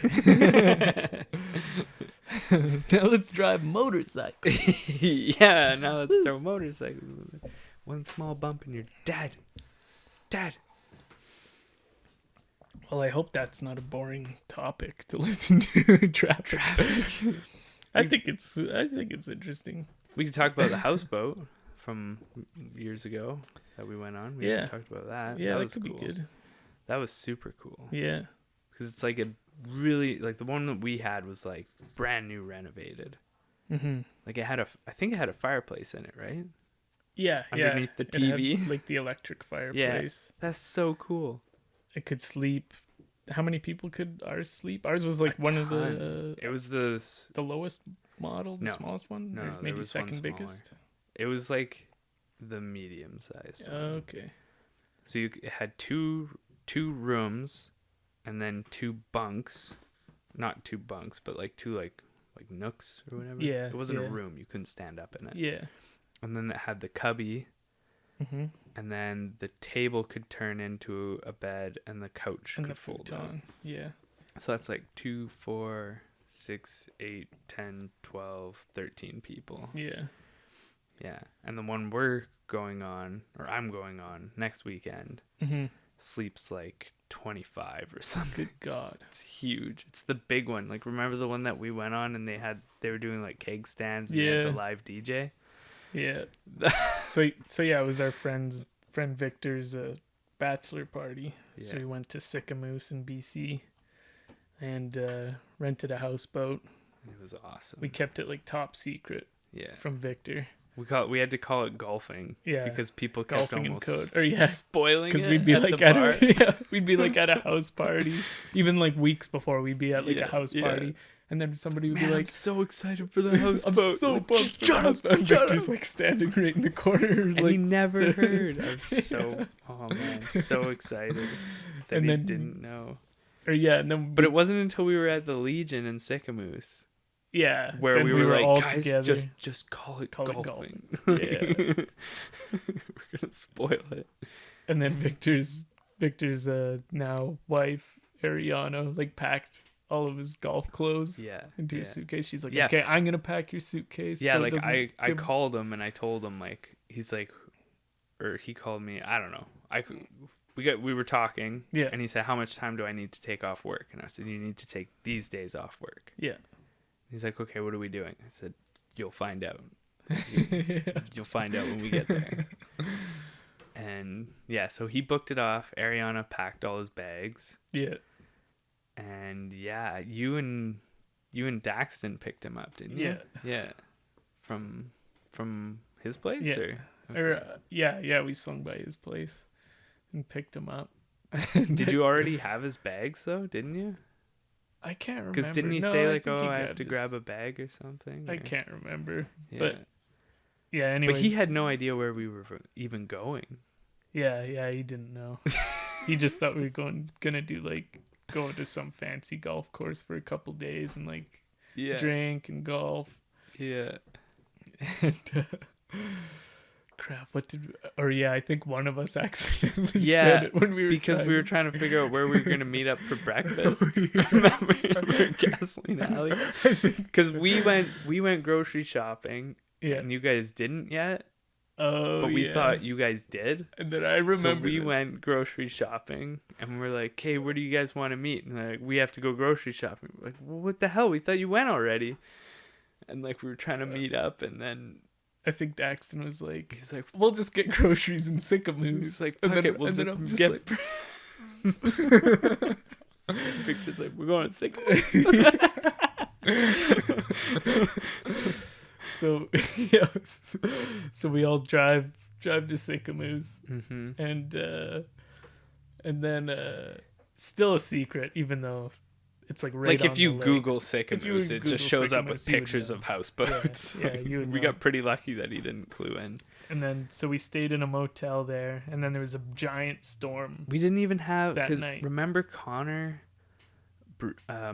Now let's drive motorcycle. Yeah, now let's throw motorcycle. One small bump and you're dead. Well, I hope that's not a boring topic to listen to. Traffic. I think it's interesting. We could talk about the houseboat from years ago that we went on. We talked about that. Yeah, that could cool. be good. That was super cool. Yeah. Because it's like a really, like the one that we had was like brand new renovated. Mm-hmm. Like I think it had a fireplace in it, right? Yeah. Underneath the TV. It had, like the electric fireplace. Yeah. That's so cool. It could sleep. How many people could ours sleep? Ours was like one of the... It was the lowest model, the smallest one? No, or maybe second biggest? It was like the medium sized one. Okay. So it had two rooms and then 2 bunks. Not 2 bunks, but like 2 like nooks or whatever. Yeah. It wasn't a room. You couldn't stand up in it. Yeah. And then it had the cubby. Mm-hmm. And then the table could turn into a bed and the couch and could the fold futon. out. Yeah. So that's like 2, 4, 6, 8, 10, 12, 13 people. Yeah. Yeah. And the one we're going on, or I'm going on next weekend, sleeps like 25 or something. Good God. It's huge. It's the big one. Like, remember the one that we went on and they were doing like keg stands and they had the live DJ? Yeah. So yeah, it was our friend Victor's bachelor party. Yeah. So we went to Sicamous in BC and rented a houseboat. It was awesome. We kept it like top secret. Yeah. From Victor. We had to call it golfing. Yeah. Because people kept golfing almost spoiling it. Because we'd be we'd be like at a house party. Even like weeks before, we'd be at like a house party. And then somebody would be like, I'm so excited for the houseboat. I'm so pumped for the houseboat. Victor's like standing right in the corner. And like, he never heard. I was so excited that he didn't know. But it wasn't until we were at the Legion in Sicamous. Yeah. Where we were like, all guys, together. just call it golfing. Yeah. We're going to spoil it. And then Victor's now wife, Ariana, like packed all of his golf clothes into a suitcase. She's like, okay, I'm gonna pack your suitcase. Yeah, so like I called him and I told him, like, he's like, or he called me, I don't know. We were talking, and he said, how much time do I need to take off work? And I said, you need to take these days off work. Yeah. He's like, okay, what are we doing? I said, you'll find out. You'll find out when we get there. And yeah, so he booked it off. Ariana packed all his bags. Yeah. And yeah, you and Daxton picked him up, didn't you? Yeah. From his place? Yeah. Okay. We swung by his place and picked him up. Did you already have his bags though, didn't you? I can't remember. Because didn't he say like, "Oh, I have to grab a bag or something"? I can't remember. Yeah. But yeah, anyways. But he had no idea where we were even going. Yeah, he didn't know. He just thought we were gonna do like going to some fancy golf course for a couple days and like drink and golf. Yeah. And crap, I think one of us accidentally said it when we were trying to figure out where we were going to meet up for breakfast. Remember Gasoline Alley? Because we went grocery shopping, and you guys didn't yet. Oh, but we thought you guys did. And then I remember. So we went grocery shopping, and we're like, "Hey, where do you guys want to meet?" And they're like, "We have to go grocery shopping." We're like, well, what the hell? We thought you went already. And like we were trying to meet up, and then I think Daxton was like, he's like, "We'll just get groceries in Sycamoose." He's like, "Fuck it, we'll just get." Like... Victor's like, "We're going to Sycamoose." So so we all drive to Sycamoose, and then still a secret, even though it's like right. Like if you Google Sycamoose, it just shows up with pictures of houseboats. Yeah, we got pretty lucky that he didn't clue in. And then so we stayed in a motel there, and then there was a giant storm. We didn't even have that night. Remember Connor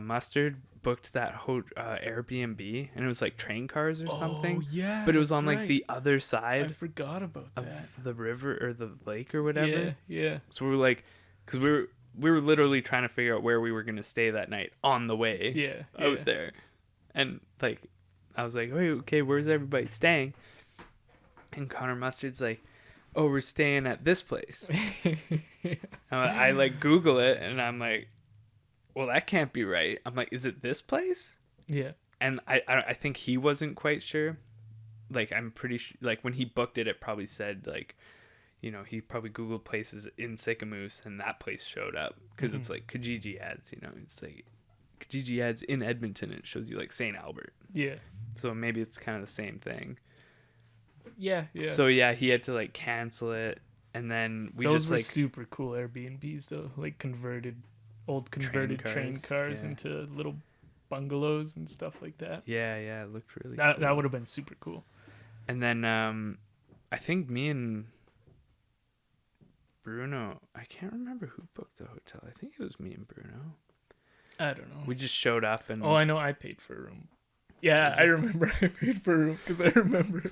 Mustard booked that whole Airbnb, and it was like train cars or something. Oh yeah, but it was on like the other side. I forgot about that. Of the river or the lake or whatever. Yeah. So we were like, because we were literally trying to figure out where we were going to stay that night on the way out there. And like, I was like, "Wait, okay, where's everybody staying?" And Connor Mustard's like, "Oh, we're staying at this place." I like Google it, and I'm like, "Well, that can't be right." I'm like, "Is it this place?" Yeah. And I think he wasn't quite sure. Like, I'm pretty sure, like when he booked it, it probably said like, you know, he probably Googled places in Sycamoose, and that place showed up because it's like Kijiji ads, you know, it's like Kijiji ads in Edmonton, and it shows you like St. Albert. Yeah. So maybe it's kind of the same thing. Yeah. So yeah, he had to like cancel it, and then those were super cool Airbnbs though, like old converted train cars into little bungalows and stuff like that. Yeah, it looked really cool. That would have been super cool. And then I think me and Bruno, I can't remember who booked the hotel. I think it was me and Bruno. I don't know. We just showed up and... Oh, I know I paid for a room. Yeah, I remember I paid for a room because I remember.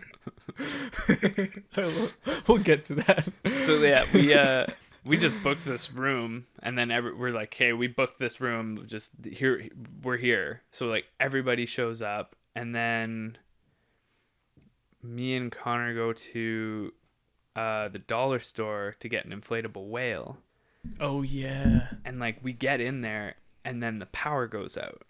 We'll get to that. So yeah, we just booked this room, and then we're like, "Hey, we booked this room. Just here, we're here." So like everybody shows up, and then me and Connor go to the dollar store to get an inflatable whale. Oh yeah. And like we get in there, and then the power goes out.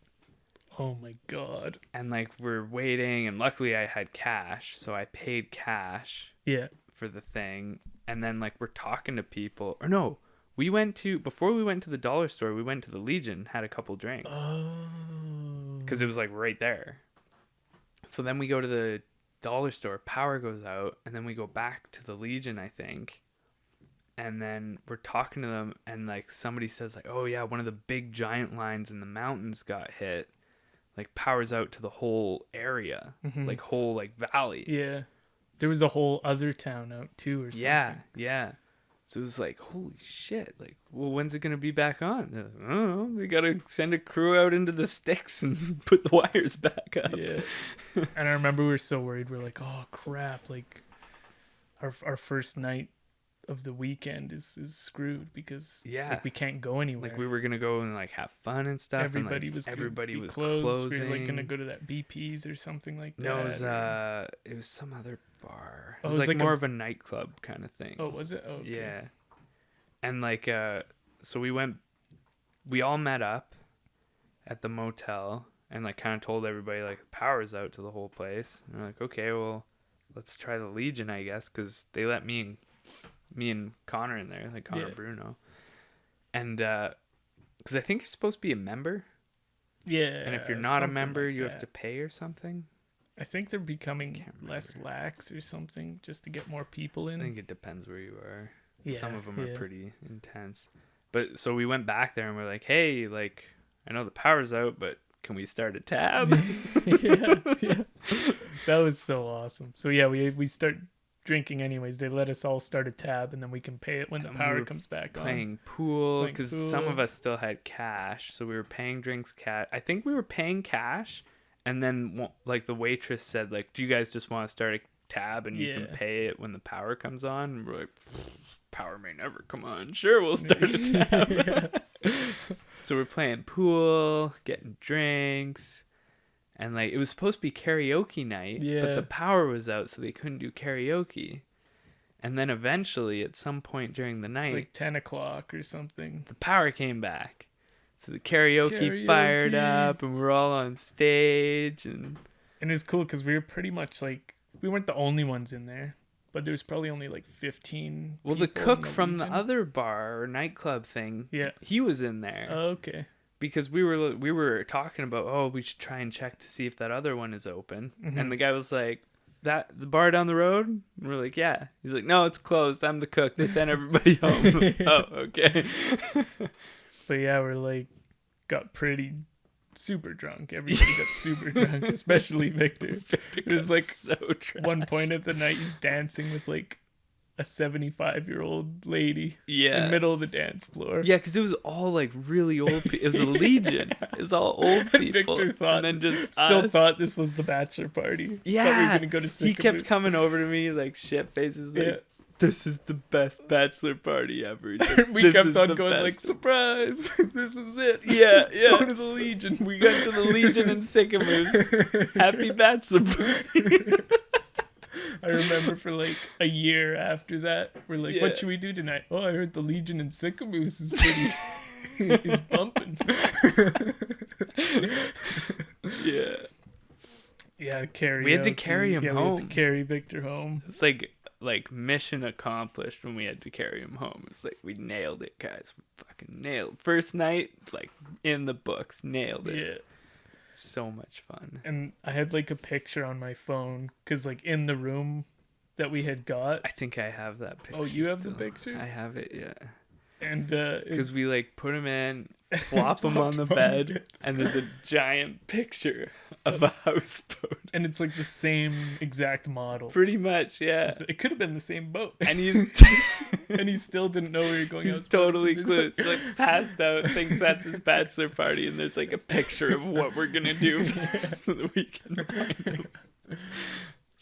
Oh my god. And like we're waiting, and luckily I had cash, so I paid cash. Yeah. For the thing. And then like we're talking to people. Or no, before we went to the dollar store, we went to the Legion, had a couple drinks. Oh. Because it was like right there. So then we go to the dollar store, power goes out, and then we go back to the Legion, I think. And then we're talking to them, and like somebody says like, "Oh yeah, one of the big giant lines in the mountains got hit. Like power's out to the whole area, like whole like valley." Yeah. There was a whole other town out too or something. Yeah. So it was like, holy shit. Like, well, when's it going to be back on? Like, I don't know. They got to send a crew out into the sticks and put the wires back up. Yeah. And I remember we were so worried. We're like, oh crap. Like our first night of the weekend is screwed because like we can't go anywhere. Like we were going to go and like have fun and stuff. Everybody and, like, was closing. We were like going to go to that BP's or something like that. No, it was some other bar. It Oh, was like more of a nightclub kind of thing. Oh, was it? Oh, okay. Yeah. And like so we all met up at the motel and like kind of told everybody like power's out to the whole place. And we're like, okay, well, let's try the Legion, I guess, because they let me and Connor in there, like Connor Bruno. And because I think you're supposed to be a member. Yeah. And if you're not a member, like you have to pay or something. I think they're becoming less lax or something just to get more people in. I think it depends where you are. Yeah, some of them are pretty intense. But so we went back there and we're like, hey, like, I know the power's out, but can we start a tab? Yeah. That was so awesome. So yeah, we start drinking anyways. They let us all start a tab, and then we can pay it when the power comes back on. Playing pool, because some of us still had cash, so we were paying drinks cash. I think we were paying cash, and then like the waitress said, like, do you guys just want to start a tab and you can pay it when the power comes on? And we're like, power may never come on. Sure, we'll start a tab. So we're playing pool, getting drinks. And like it was supposed to be karaoke night, but the power was out, so they couldn't do karaoke. And then eventually, at some point during the night, it's like 10 o'clock or something, the power came back. So the karaoke fired up, and we were all on stage, and it was cool because we were pretty much like, we weren't the only ones in there, but there was probably only like 15. Well, the cook from the other bar or nightclub thing, he was in there. Oh, okay. Because we were talking about, we should try and check to see if that other one is open. Mm-hmm. And the guy was like, the bar down the road? And we're like, yeah. He's like, no, it's closed. I'm the cook. They sent everybody home. Like, oh, okay. But yeah, we're like, got pretty super drunk. Everybody got super drunk, especially Victor. It was like so trashed. One point of the night, he's dancing with like a 75-year-old lady in the middle of the dance floor. Yeah, because it was all like really old people. It was a legion. It was all old people. Victor thought, and then just thought this was the bachelor party. Yeah, thought we were gonna go to he kept coming over to me like shit faces, like, this is the best bachelor party ever. Like, we kept on going like, surprise, this is it. Yeah. Going to the Legion. We got to the Legion in Sycamoose. Happy bachelor party. I remember for like a year after that, we're like, what should we do tonight? Oh, I heard the Legion in Sycamoose is pretty, is bumping. Yeah, carry. We had to carry him home. We had to carry Victor home. It's like mission accomplished when we had to carry him home. It's like we nailed it, guys. We fucking nailed. First night, like in the books, nailed it. Yeah. So much fun. And I had like a picture on my phone because like in the room that we had got, I think I have that picture. Oh, you have the picture? I have it, yeah. And because we like put him in, flop him on the bed, and there's a giant picture of a houseboat, and it's like the same exact model. Pretty much, yeah. It could have been the same boat, and he's and he still didn't know where you're going. He's totally clueless, like passed out, thinks that's his bachelor party, and there's like a picture of what we're gonna do for the rest of the weekend.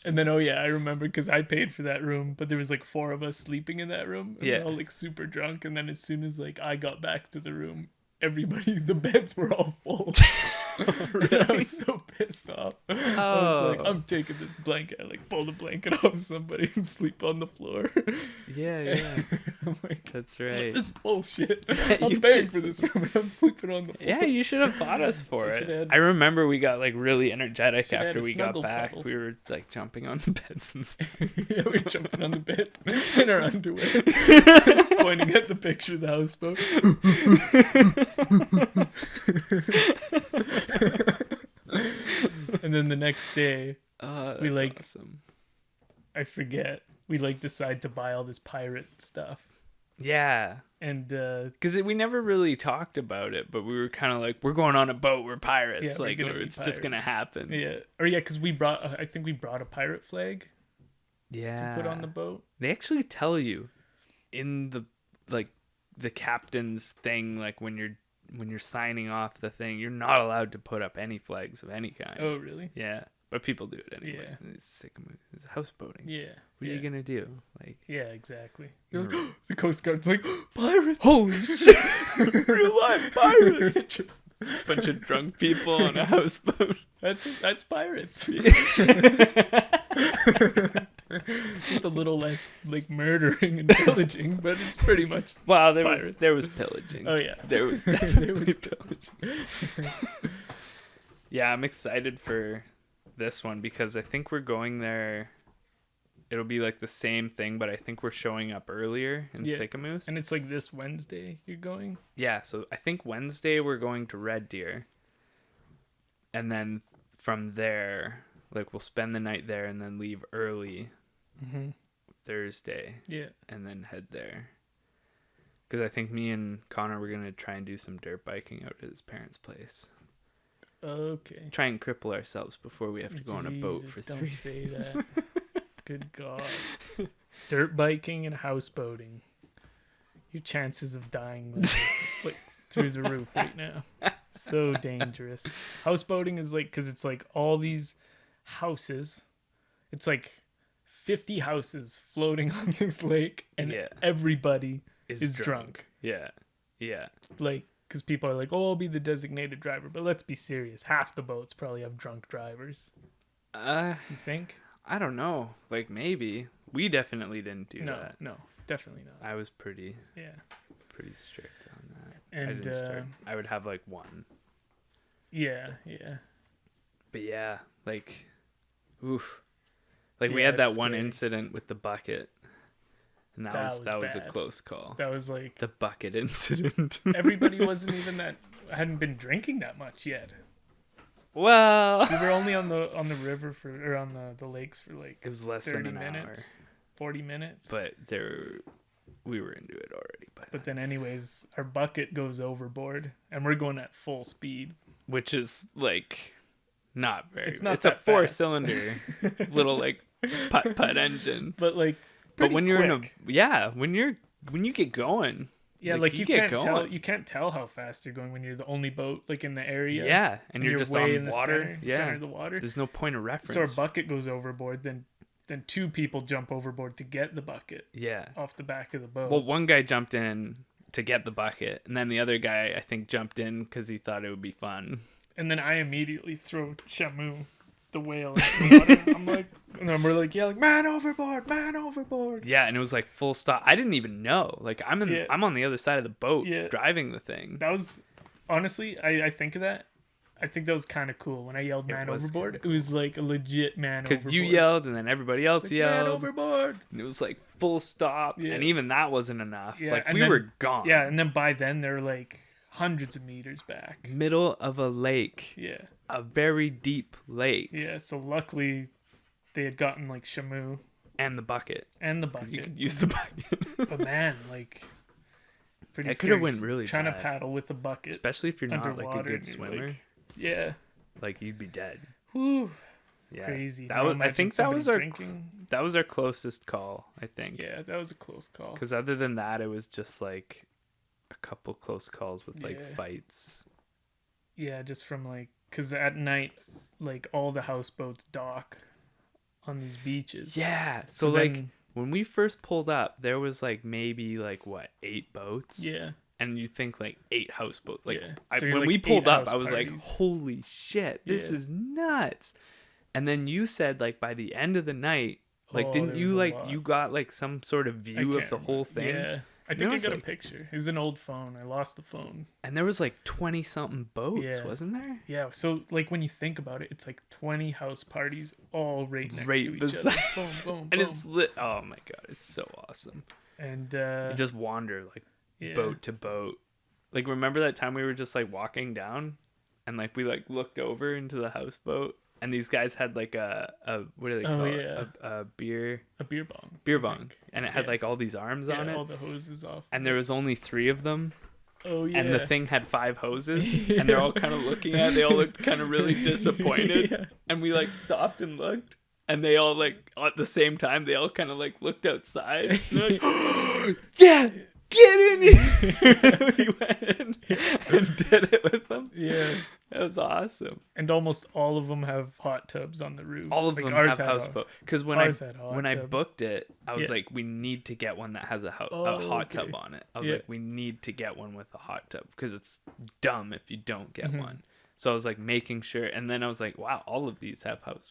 And then, I remember because I paid for that room, but there was like 4 of us sleeping in that room. And we're all like super drunk. And then as soon as like I got back to the room, the beds were all full. Really? I was so pissed off. I was like, I'm taking this blanket. I like pull the blanket off somebody and sleep on the floor. Yeah. I'm like, that's right. This is bullshit. I'm paying for this room and I'm sleeping on the floor. Yeah, you should have bought us for it. I remember we got like really energetic after we got back. Puddle. We were like jumping on the beds and stuff. Yeah, we were jumping on the bed in our underwear, pointing at the picture of the houseboat. And then the next day, we like, awesome. I forget, we like decide to buy all this pirate stuff. Yeah. And because we never really talked about it, but we were kind of like, we're going on a boat, we're pirates. Yeah, like it's just gonna happen. Yeah. Or because we brought, I think we brought a pirate flag. Yeah. To put on the boat. They actually tell you in the the captain's thing, like when you're signing off the thing, you're not allowed to put up any flags of any kind. Oh, really? Yeah. But people do it anyway. Yeah. It's sick of it's houseboating. Yeah. What are you going to do? Like, yeah, exactly. Like, the Coast Guard's like, pirates! Holy shit! Real life pirates! Just a bunch of drunk people on a houseboat. That's pirates. Just a little less like murdering and pillaging, but it's pretty much there was pillaging. Oh yeah, there was definitely pillaging. Yeah, I'm excited for this one because I think we're going there. It'll be like the same thing, but I think we're showing up earlier in Sycamoose. And it's like this Wednesday you're going? Yeah, so I think Wednesday we're going to Red Deer. And then from there, like we'll spend the night there and then leave early Thursday. Yeah. And then head there. Because I think me and Connor were going to try and do some dirt biking out at his parents' place. Okay. Try and cripple ourselves before we have to go on a boat for 3 days. Don't say that. Good God. Dirt biking and houseboating. Your chances of dying like through the roof right now. So dangerous. Houseboating is like, because it's like all these houses. It's like 50 houses floating on this lake, and everybody is drunk. Yeah. Yeah. Like, because people are like, oh, I'll be the designated driver. But let's be serious. Half the boats probably have drunk drivers. You think? I don't know. Like, maybe. We definitely didn't do that. No, definitely not. I was pretty strict on that. And I would have like one. Yeah. But yeah, like, oof. Like, we had that one incident with the bucket. And that was a close call. That was like the bucket incident. Everybody wasn't even hadn't been drinking that much yet. Well, we were only on the river or on the lakes for like it was less than an hour. 40 minutes. But we were into it already. But then anyways, our bucket goes overboard and we're going at full speed. Which is like not very. It's not. It's a 4-cylinder little like putt engine. But like. But when you're quick. when you get going. Yeah, like you can't tell how fast you're going when you're the only boat like in the area. Yeah, and you're just on water. Center of the water. There's no point of reference. So our bucket goes overboard, then 2 people jump overboard to get the bucket. Yeah. Off the back of the boat. Well, one guy jumped in to get the bucket, and then the other guy I think jumped in because he thought it would be fun. And then I immediately throw Shamu, the whale, into the water. I'm like, and then we're like yelling, man overboard. Yeah, and it was like full stop. I didn't even know. Like I'm on the other side of the boat driving the thing. That was honestly, I think of that. I think that was kind of cool when I yelled man overboard. It was like a legit man overboard. Because you yelled and then everybody else yelled. Man overboard. And it was like full stop. Yeah. And even that wasn't enough. Yeah, like we were gone. Yeah, and then by then they're like hundreds of meters back. Middle of a lake. Yeah. A very deep lake. Yeah, so luckily they had gotten like Shamu. And the bucket. You could use the bucket. But man, like... It could have went really trying bad. To paddle with a bucket. Especially if you're not like a good swimmer. Like, yeah. Like you'd be dead. Whew. Yeah. Crazy. I think that was our closest call, I think. Yeah, that was a close call. Because other than that, it was just like a couple close calls with like fights. Yeah, just from like, because at night, like all the houseboats dock on these beaches. Yeah. So like when we first pulled up, there was like maybe like 8 boats. Yeah. And you think like 8 houseboats. Like so when we pulled up, I was like, holy shit, this is nuts. And then you said like by the end of the night, like didn't you like you got like some sort of view of the whole thing? Yeah. I think I got a picture. It was an old phone. I lost the phone. And there was like 20 something boats, wasn't there? Yeah. So like when you think about it, it's like 20 house parties all right next to each other. Boom, boom, and boom. it's lit. Oh my god, it's so awesome. And you just wander like boat to boat. Like remember that time we were just like walking down and like we like looked over into the houseboat and these guys had like a what do they call it? A beer bong. And it had like all these arms on it. All the hoses off. And there was only 3 of them. Oh yeah. And the thing had 5 hoses and they're all kind of looking at it. They all looked kind of really disappointed. And we like stopped and looked and they all like at the same time they all kind of like looked outside. And they're like, oh, yeah. Get in here! We went in and did it with them. Yeah. That was awesome. And almost all of them have hot tubs on the roofs. All of them have houseboat. Because when I booked it, I was like, we need to get one that has a hot tub on it. I was like, we need to get one with a hot tub. Because it's dumb if you don't get one. So I was like making sure. And then I was like, wow, all of these have hot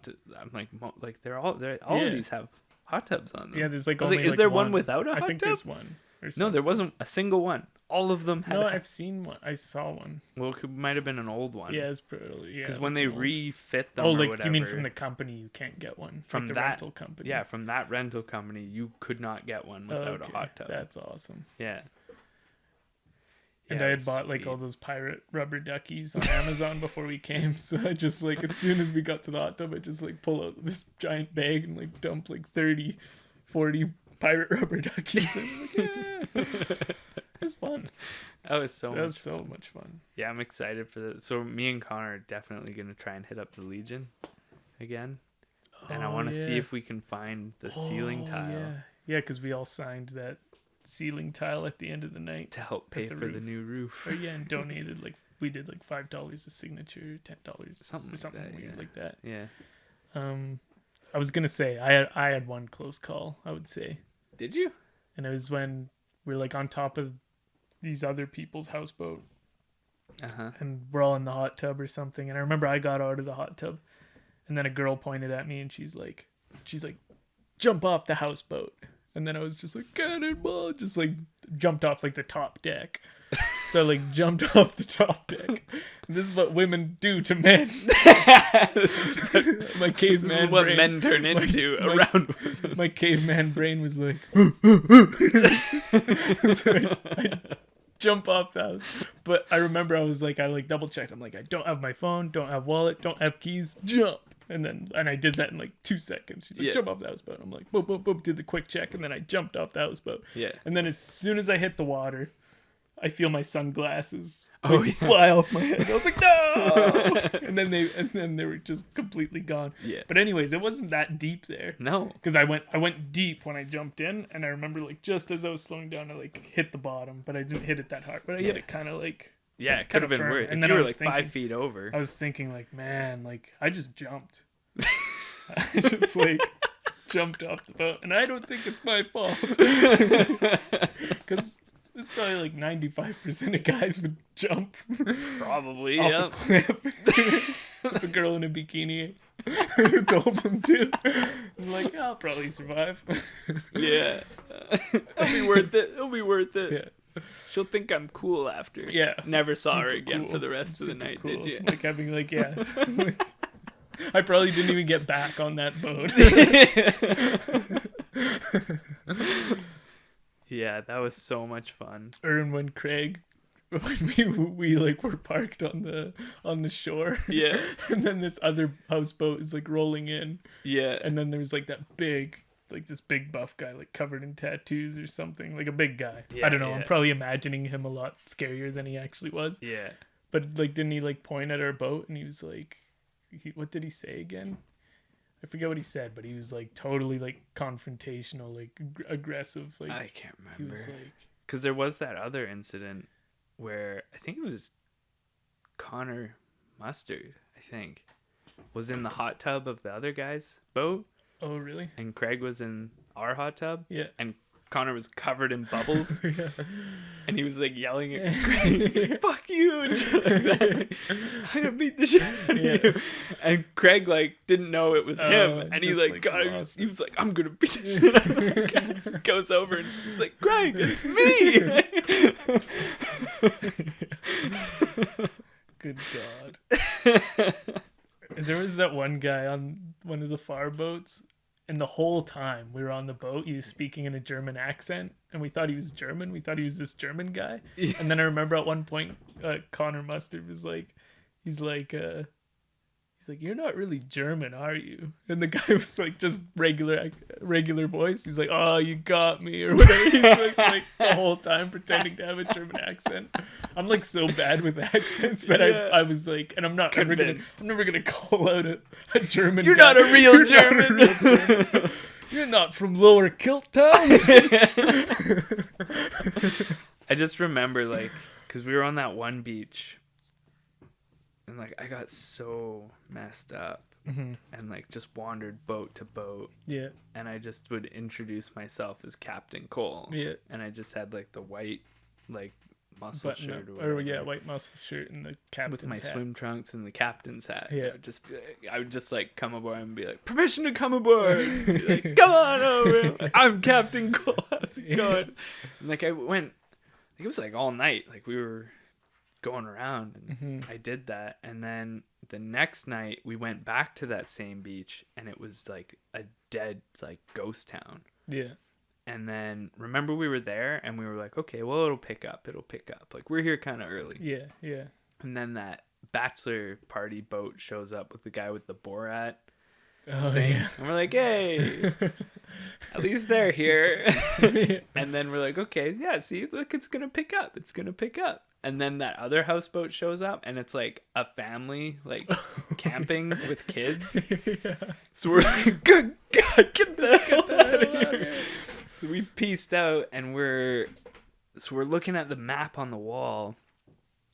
tubs. I'm like, all of these have hot tubs on them. Yeah, there's like only like is there one without a hot tub? I think there's one. No, there wasn't a single one. All of them had. No, I've seen one. I saw one. Well, it might have been an old one. Yeah, it's probably because when they refit them, or whatever, you mean from the company? You can't get one from the that rental company. Yeah, from that rental company, you could not get one without a hot tub. That's awesome. Yeah. And I had bought like all those pirate rubber duckies on Amazon before we came. So I just like as soon as we got to the hot tub, I just like pull out this giant bag and like dump like 30, 40 pirate rubber duckies. And I'm like, was fun. That was so much fun. Yeah, I'm excited for that. So me and Connor are definitely going to try and hit up the Legion again. And I want to see if we can find the ceiling tile. Yeah, because we all signed that ceiling tile at the end of the night. To help pay for the new roof. And donated, like, we did like $5 a signature, $10. Something weird like that. Yeah. I was going to say, I had one close call, I would say. Did you? And it was when we were like on top of these other people's houseboat. And we're all in the hot tub or something. And I remember I got out of the hot tub. And then a girl pointed at me and she's like, jump off the houseboat. And then I was just like, cannonball, just like jumped off like the top deck. So I like jumped off the top deck. And this is what women do to men. This is what men turn into around women. My caveman brain was like, so I jump off the house. But I remember I like double checked. I'm like, I don't have my phone, don't have wallet, don't have keys, jump. And I did that in like 2 seconds. She's like, jump off the houseboat. I'm like, boop, boop, boop, did the quick check, and then I jumped off the houseboat. Yeah. And then as soon as I hit the water, I feel my sunglasses fly off my head. I was like, no! and then they were just completely gone. Yeah. But anyways, it wasn't that deep there. No. Because I went deep when I jumped in, and I remember like just as I was slowing down, I like hit the bottom, but I didn't hit it that hard. But I hit it kind of like. Yeah, it could have been worse. And then you were like 5 feet over. I was thinking like, man, like I just jumped. I just like jumped off the boat, and I don't think it's my fault. Because it's probably like 95% of guys would jump. Probably, off a cliff. The girl in a bikini told them to. I'm like, I'll probably survive. Yeah. It'll be worth it. It'll be worth it. Yeah. She'll think I'm cool after. Yeah. Never saw her again for the rest of the night, cool. did you? Like having like, yeah. I probably didn't even get back on that boat. Yeah, that was so much fun. Or when we like were parked on the shore. Yeah. And then this other houseboat is like rolling in. Yeah. And then there's like this big buff guy like covered in tattoos or something, like a big guy. Yeah, I don't know. I'm probably imagining him a lot scarier than he actually was. Yeah. But like, didn't he like point at our boat and he was like, what did he say again? I forget what he said, but he was like totally like confrontational, like aggressive. Like I can't remember. He was like, because there was that other incident where I think it was Connor Mustard, I think, was in the hot tub of the other guy's boat. Oh, really? And Craig was in our hot tub. Yeah. And Connor was covered in bubbles. Yeah. And he was like yelling at Craig, fuck you, and shit like that. Like, I'm gonna beat the shit out of you. And Craig like didn't know it was him. And he like got him, he was like, I'm gonna beat the shit out of you. Goes over and he's like, Craig, it's me. Good God. There was that one guy on one of the far boats, and the whole time we were on the boat, he was speaking in a German accent, and we thought he was German. We thought he was this German guy. Yeah. And then I remember at one point, Connor Mustard was like, he's like, you're not really German, are you? And the guy was like, just regular voice. He's like, oh, you got me, or whatever. He's just like the whole time pretending to have a German accent. I'm like so bad with accents that I was like, and I'm never gonna call out a German. You're guy. Not a real German. You're not from Lower Kilt Town. I just remember like, because we were on that one beach. And like I got so messed up and like just wandered boat to boat. Yeah. And I just would introduce myself as Captain Cole. Yeah. And I just had like the white like muscle shirt or whatever. White muscle shirt and the captain's with my hat. Swim trunks and the captain's hat. Yeah. I would just like come aboard and be like, permission to come aboard. Be like, come on over. I'm Captain Cole. How's it going? And like I went, it was like all night. Like we were going around and I did that, and then the next night we went back to that same beach and it was like a dead like ghost town. Yeah. And then remember we were there and we were like, okay, well it'll pick up like we're here kind of early. Yeah. And then that bachelor party boat shows up with the guy with the Borat thing. Yeah. And we're like, hey, at least they're here. And then we're like, okay, yeah, see, look, it's going to pick up. It's going to pick up. And then that other houseboat shows up, and it's like a family, like camping with kids. Yeah. So we're like, good God, get the hell out of here. So we pieced out, and we're looking at the map on the wall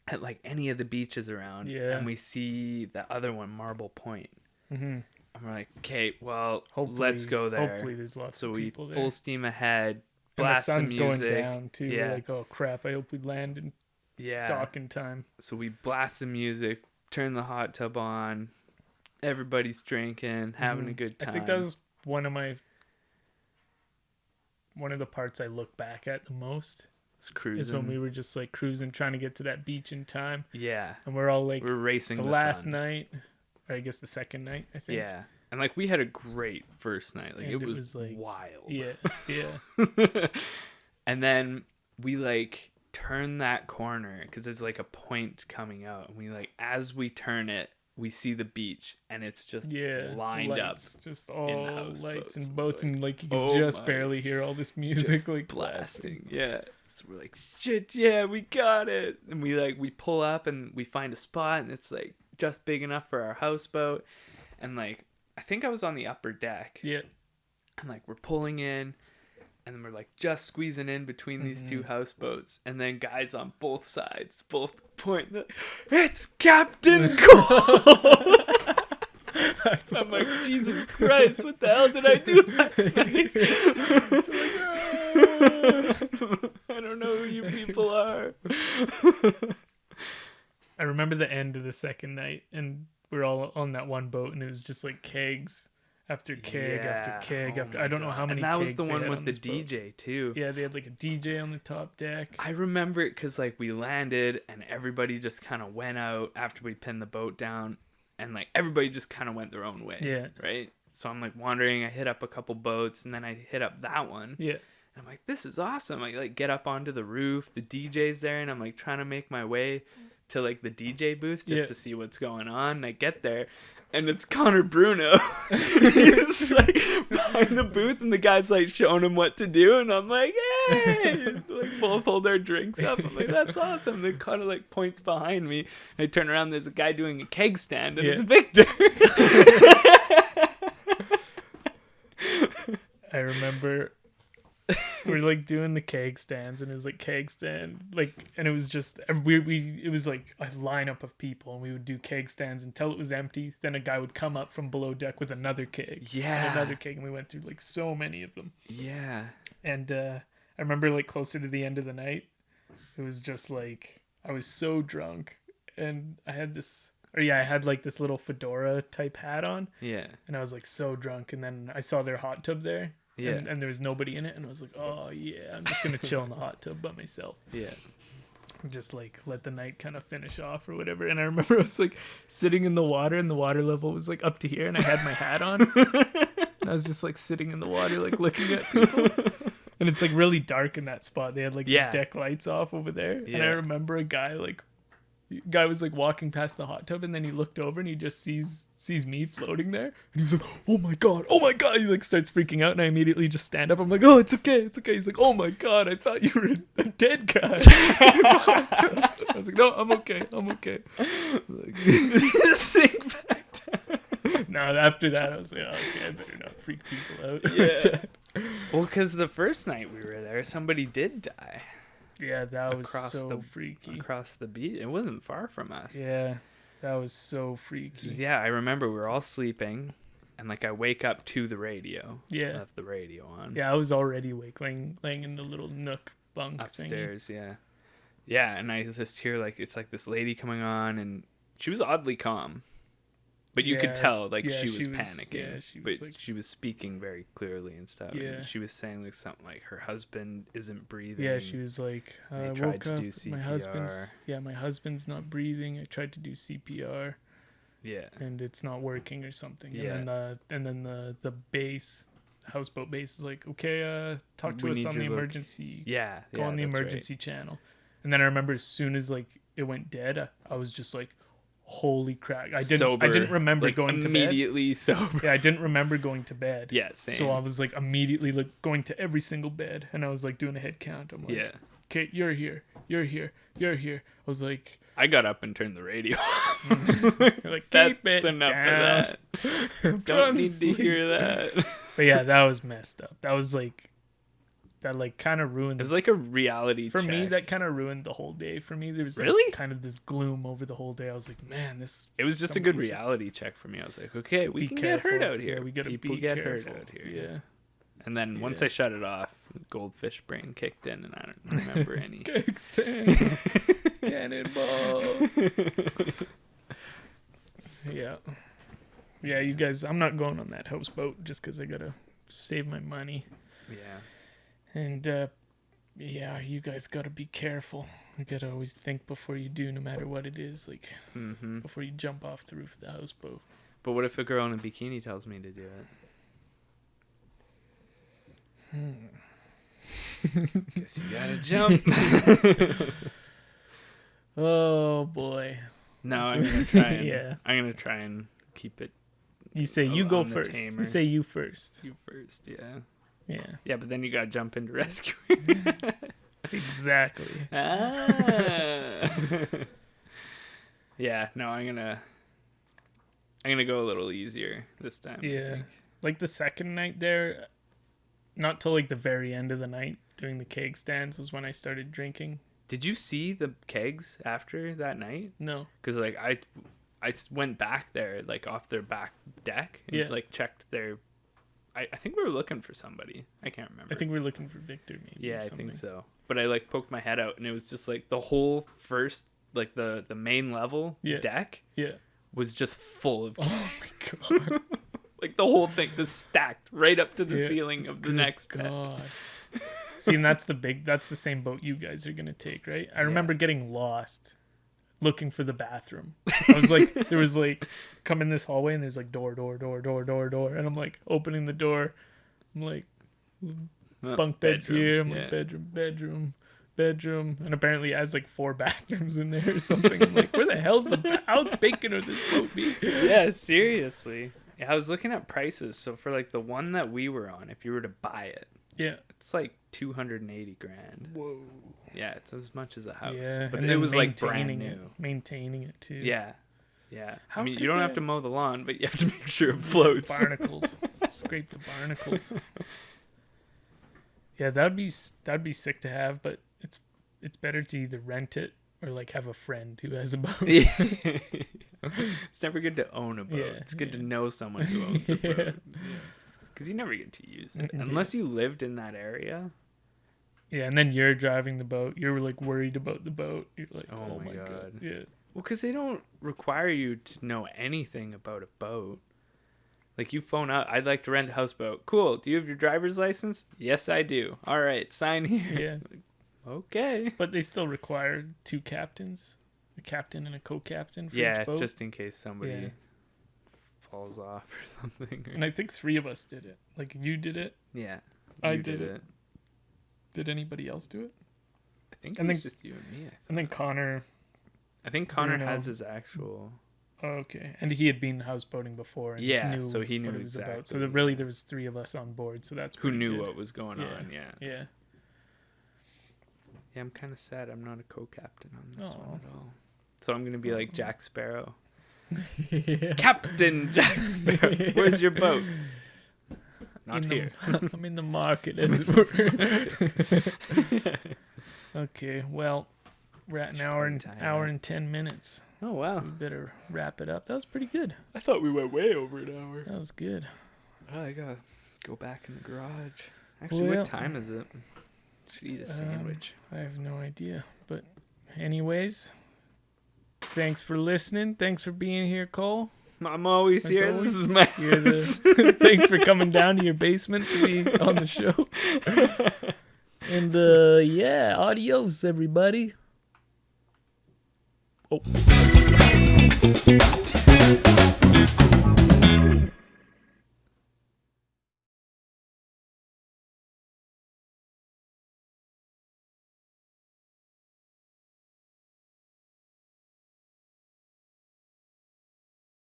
at like any of the beaches around, and we see the other one, Marble Point. Mm-hmm. And we're like, okay, well, let's go there. Hopefully there's lots of people there. So we full steam ahead, blast the music. And the sun's going down, too. Yeah. We're like, oh, crap, I hope we land in dock in time. So we blast the music, turn the hot tub on, everybody's drinking, having a good time. I think that was one of the parts I look back at the most. It's cruising. Is when we were just like cruising, trying to get to that beach in time. Yeah. And we're all like, we're racing the last night, or I guess the second night, I think. Yeah. And like we had a great first night. Like it was like wild. Yeah. Yeah. And then we like turn that corner because there's like a point coming out, and we like, as we turn it, we see the beach, and it's just lined lights, up, just all lights and boats, and like you can just barely hear all this music just like blasting. Yeah, so we're like, shit, yeah, we got it. And we pull up and we find a spot, and it's like just big enough for our houseboat, and like I think I was on the upper deck. Yeah, and like we're pulling in. And then we're like just squeezing in between these two houseboats. And then guys on both sides, both point, it's Captain Cole! I'm like, Jesus Christ, what the hell did I do last night? I don't know who you people are. I remember the end of the second night, and we're all on that one boat, and it was just like kegs. After keg after keg after I don't know how many. And that was the one with the DJ boat. too. Yeah, they had like a DJ on the top deck. I remember it because like we landed and everybody just kind of went out after we pinned the boat down, and like everybody just kind of went their own way. Yeah. Right. So I'm like wandering. I hit up a couple boats, and then I hit up that one. Yeah. And I'm like, this is awesome. I like get up onto the roof. The DJ's there, and I'm like trying to make my way to like the DJ booth just to see what's going on. And I get there. And it's Connor Bruno. He's like behind the booth, and the guy's like showing him what to do, and I'm like, hey! Like both hold their drinks up. I'm like, that's awesome. Then Connor like points behind me, and I turn around. There's a guy doing a keg stand, and it's Victor. I remember we're like doing the keg stands, and it was like keg stand, like, and it was just it was like a lineup of people, and we would do keg stands until it was empty. Then a guy would come up from below deck with another keg, and another keg, and we went through like so many of them. Yeah. And I remember like closer to the end of the night, it was just like I was so drunk, and I had like this little fedora type hat on. Yeah. And I was like so drunk, and then I saw their hot tub there. Yeah. And there was nobody in it, and I was like, oh yeah, I'm just gonna chill in the hot tub by myself. Yeah. Just like let the night kind of finish off or whatever. And I remember I was like sitting in the water, and the water level was like up to here, and I had my hat on. And I was just like sitting in the water, like looking at people. And it's like really dark in that spot. They had like the deck lights off over there. Yeah. And I remember a guy was like walking past the hot tub, and then he looked over, and he just sees me floating there, and he was like, oh my god, he like starts freaking out, and I immediately just stand up. I'm like, oh, it's okay. He's like, oh my god, I thought you were a dead guy. I was like, no, I'm okay. Sink back down. No, after that I was like, oh, okay, I better not freak people out. Yeah. Well, because the first night we were there, somebody did die. Yeah, that was so freaky. Across the beach. It wasn't far from us. Yeah, that was so freaky. Yeah, I remember we were all sleeping, and like I wake up to the radio. Yeah. Left the radio on. Yeah, I was already awake, laying in the little nook bunk upstairs, thingy. Yeah. Yeah, and I just hear like it's like this lady coming on, and she was oddly calm. But you could tell, like, she was panicking. Yeah, she was speaking very clearly and stuff. Yeah. And she was saying, like, something like her husband isn't breathing. Yeah, she was like, I tried to do CPR. My husband's not breathing. I tried to do CPR. Yeah. And it's not working or something. Yeah. And then the base, houseboat base is like, okay, talk to us on the emergency. Yeah. Go on the emergency channel. And then I remember as soon as, like, it went dead, I was just like, holy crap. I sober, didn't remember going to bed. Immediately sober. Yeah, I didn't remember going to bed. Yeah, same. So I was like immediately like going to every single bed, and I was like doing a head count. I'm like, okay, you're here. I was like, I got up and turned the radio off. Like, that's enough down. Of that. Don't need to hear that. But yeah, that was messed up. That was like, that like kind of ruined. It was like a reality for check. me. That kind of ruined the whole day for me. There was like kind of this gloom over the whole day. I was like, man, this. It was just a good reality check for me. I was like, okay, we can get hurt out here. Yeah, we gotta People get hurt out here. Yeah. And then once I shut it off, goldfish brain kicked in, and I don't remember any. Kickstand. Cannonball. Yeah, you guys. I'm not going on that houseboat just because I gotta save my money. Yeah. And you guys gotta be careful. You gotta always think before you do, no matter what it is. Like before you jump off the roof of the houseboat. But what if a girl in a bikini tells me to do it? Guess you gotta jump. Oh boy. No, I'm gonna try and I'm gonna try and keep it. You say you go first. You say you first. You first, yeah. Yeah. Yeah, but then you gotta jump into rescue. Exactly. Yeah, no, I'm gonna go a little easier this time. Yeah. Like the second night there, not till like the very end of the night doing the keg stands was when I started drinking. Did you see the kegs after that night? No. Because like I went back there like off their back deck and like checked their. I think we were looking for somebody. I can't remember. I think we were looking for Victor maybe. Yeah, I think so. But I like poked my head out and it was just like the whole first like the main level deck was just full of kegs. Oh my god. Like the whole thing just stacked right up to the ceiling of the next deck. See, and that's the same boat you guys are gonna take, right? I remember getting lost looking for the bathroom. I was like, there was like, come in this hallway and there's like door, and I'm like opening the door. I'm like, bunk beds bedroom. here. I'm like bedroom, and apparently it has like 4 bathrooms in there or something. I'm like, where the hell's how big can this boat be? Yeah, seriously. Yeah, I was looking at prices. So for like the one that we were on, if you were to buy it, it's like $280,000. Whoa. Yeah, it's as much as a house. Yeah, but it was like brand new. Maintaining it too. Yeah. I mean, you don't have to mow the lawn, but you have to make sure it floats. Barnacles. Scrape the barnacles. Yeah, that'd be sick to have, but it's better to either rent it or like have a friend who has a boat. It's never good to own a boat. It's good to know someone who owns a boat. Because you never get to use it unless you lived in that area. Yeah, and then you're driving the boat. You're like worried about the boat. You're like, oh my god. Yeah. Well, because they don't require you to know anything about a boat. Like you phone up, I'd like to rent a houseboat. Cool. Do you have your driver's license? Yes, I do. All right, sign here. Yeah. Okay. But they still require 2 captains, a captain and a co-captain for each boat. Just in case somebody falls off or something. And I think 3 of us did it. Like you did it. Yeah. I did it. Did anybody else do it? I think it was just you and me. And then Connor. I think Connor has his actual. Oh, okay, and he had been houseboating before. And so he knew what it was exactly. about. So there was 3 of us on board. So that's who knew good. what was going on. Yeah. Yeah. Yeah, I'm kind of sad I'm not a co-captain on this one at all. So I'm gonna be like Jack Sparrow. Captain Jack Sparrow, where's your boat? Not here. I'm in the market, as it were. Okay, well, we're at an hour and 10 minutes. Oh wow! So we better wrap it up. That was pretty good. I thought we went way over an hour. That was good. Oh, I gotta go back in the garage. Actually, what time is it? Should eat a sandwich. I have no idea. But anyways, thanks for listening. Thanks for being here, Cole. I'm always here. This is my thanks for coming down to your basement to be on the show. And adios, everybody. Oh.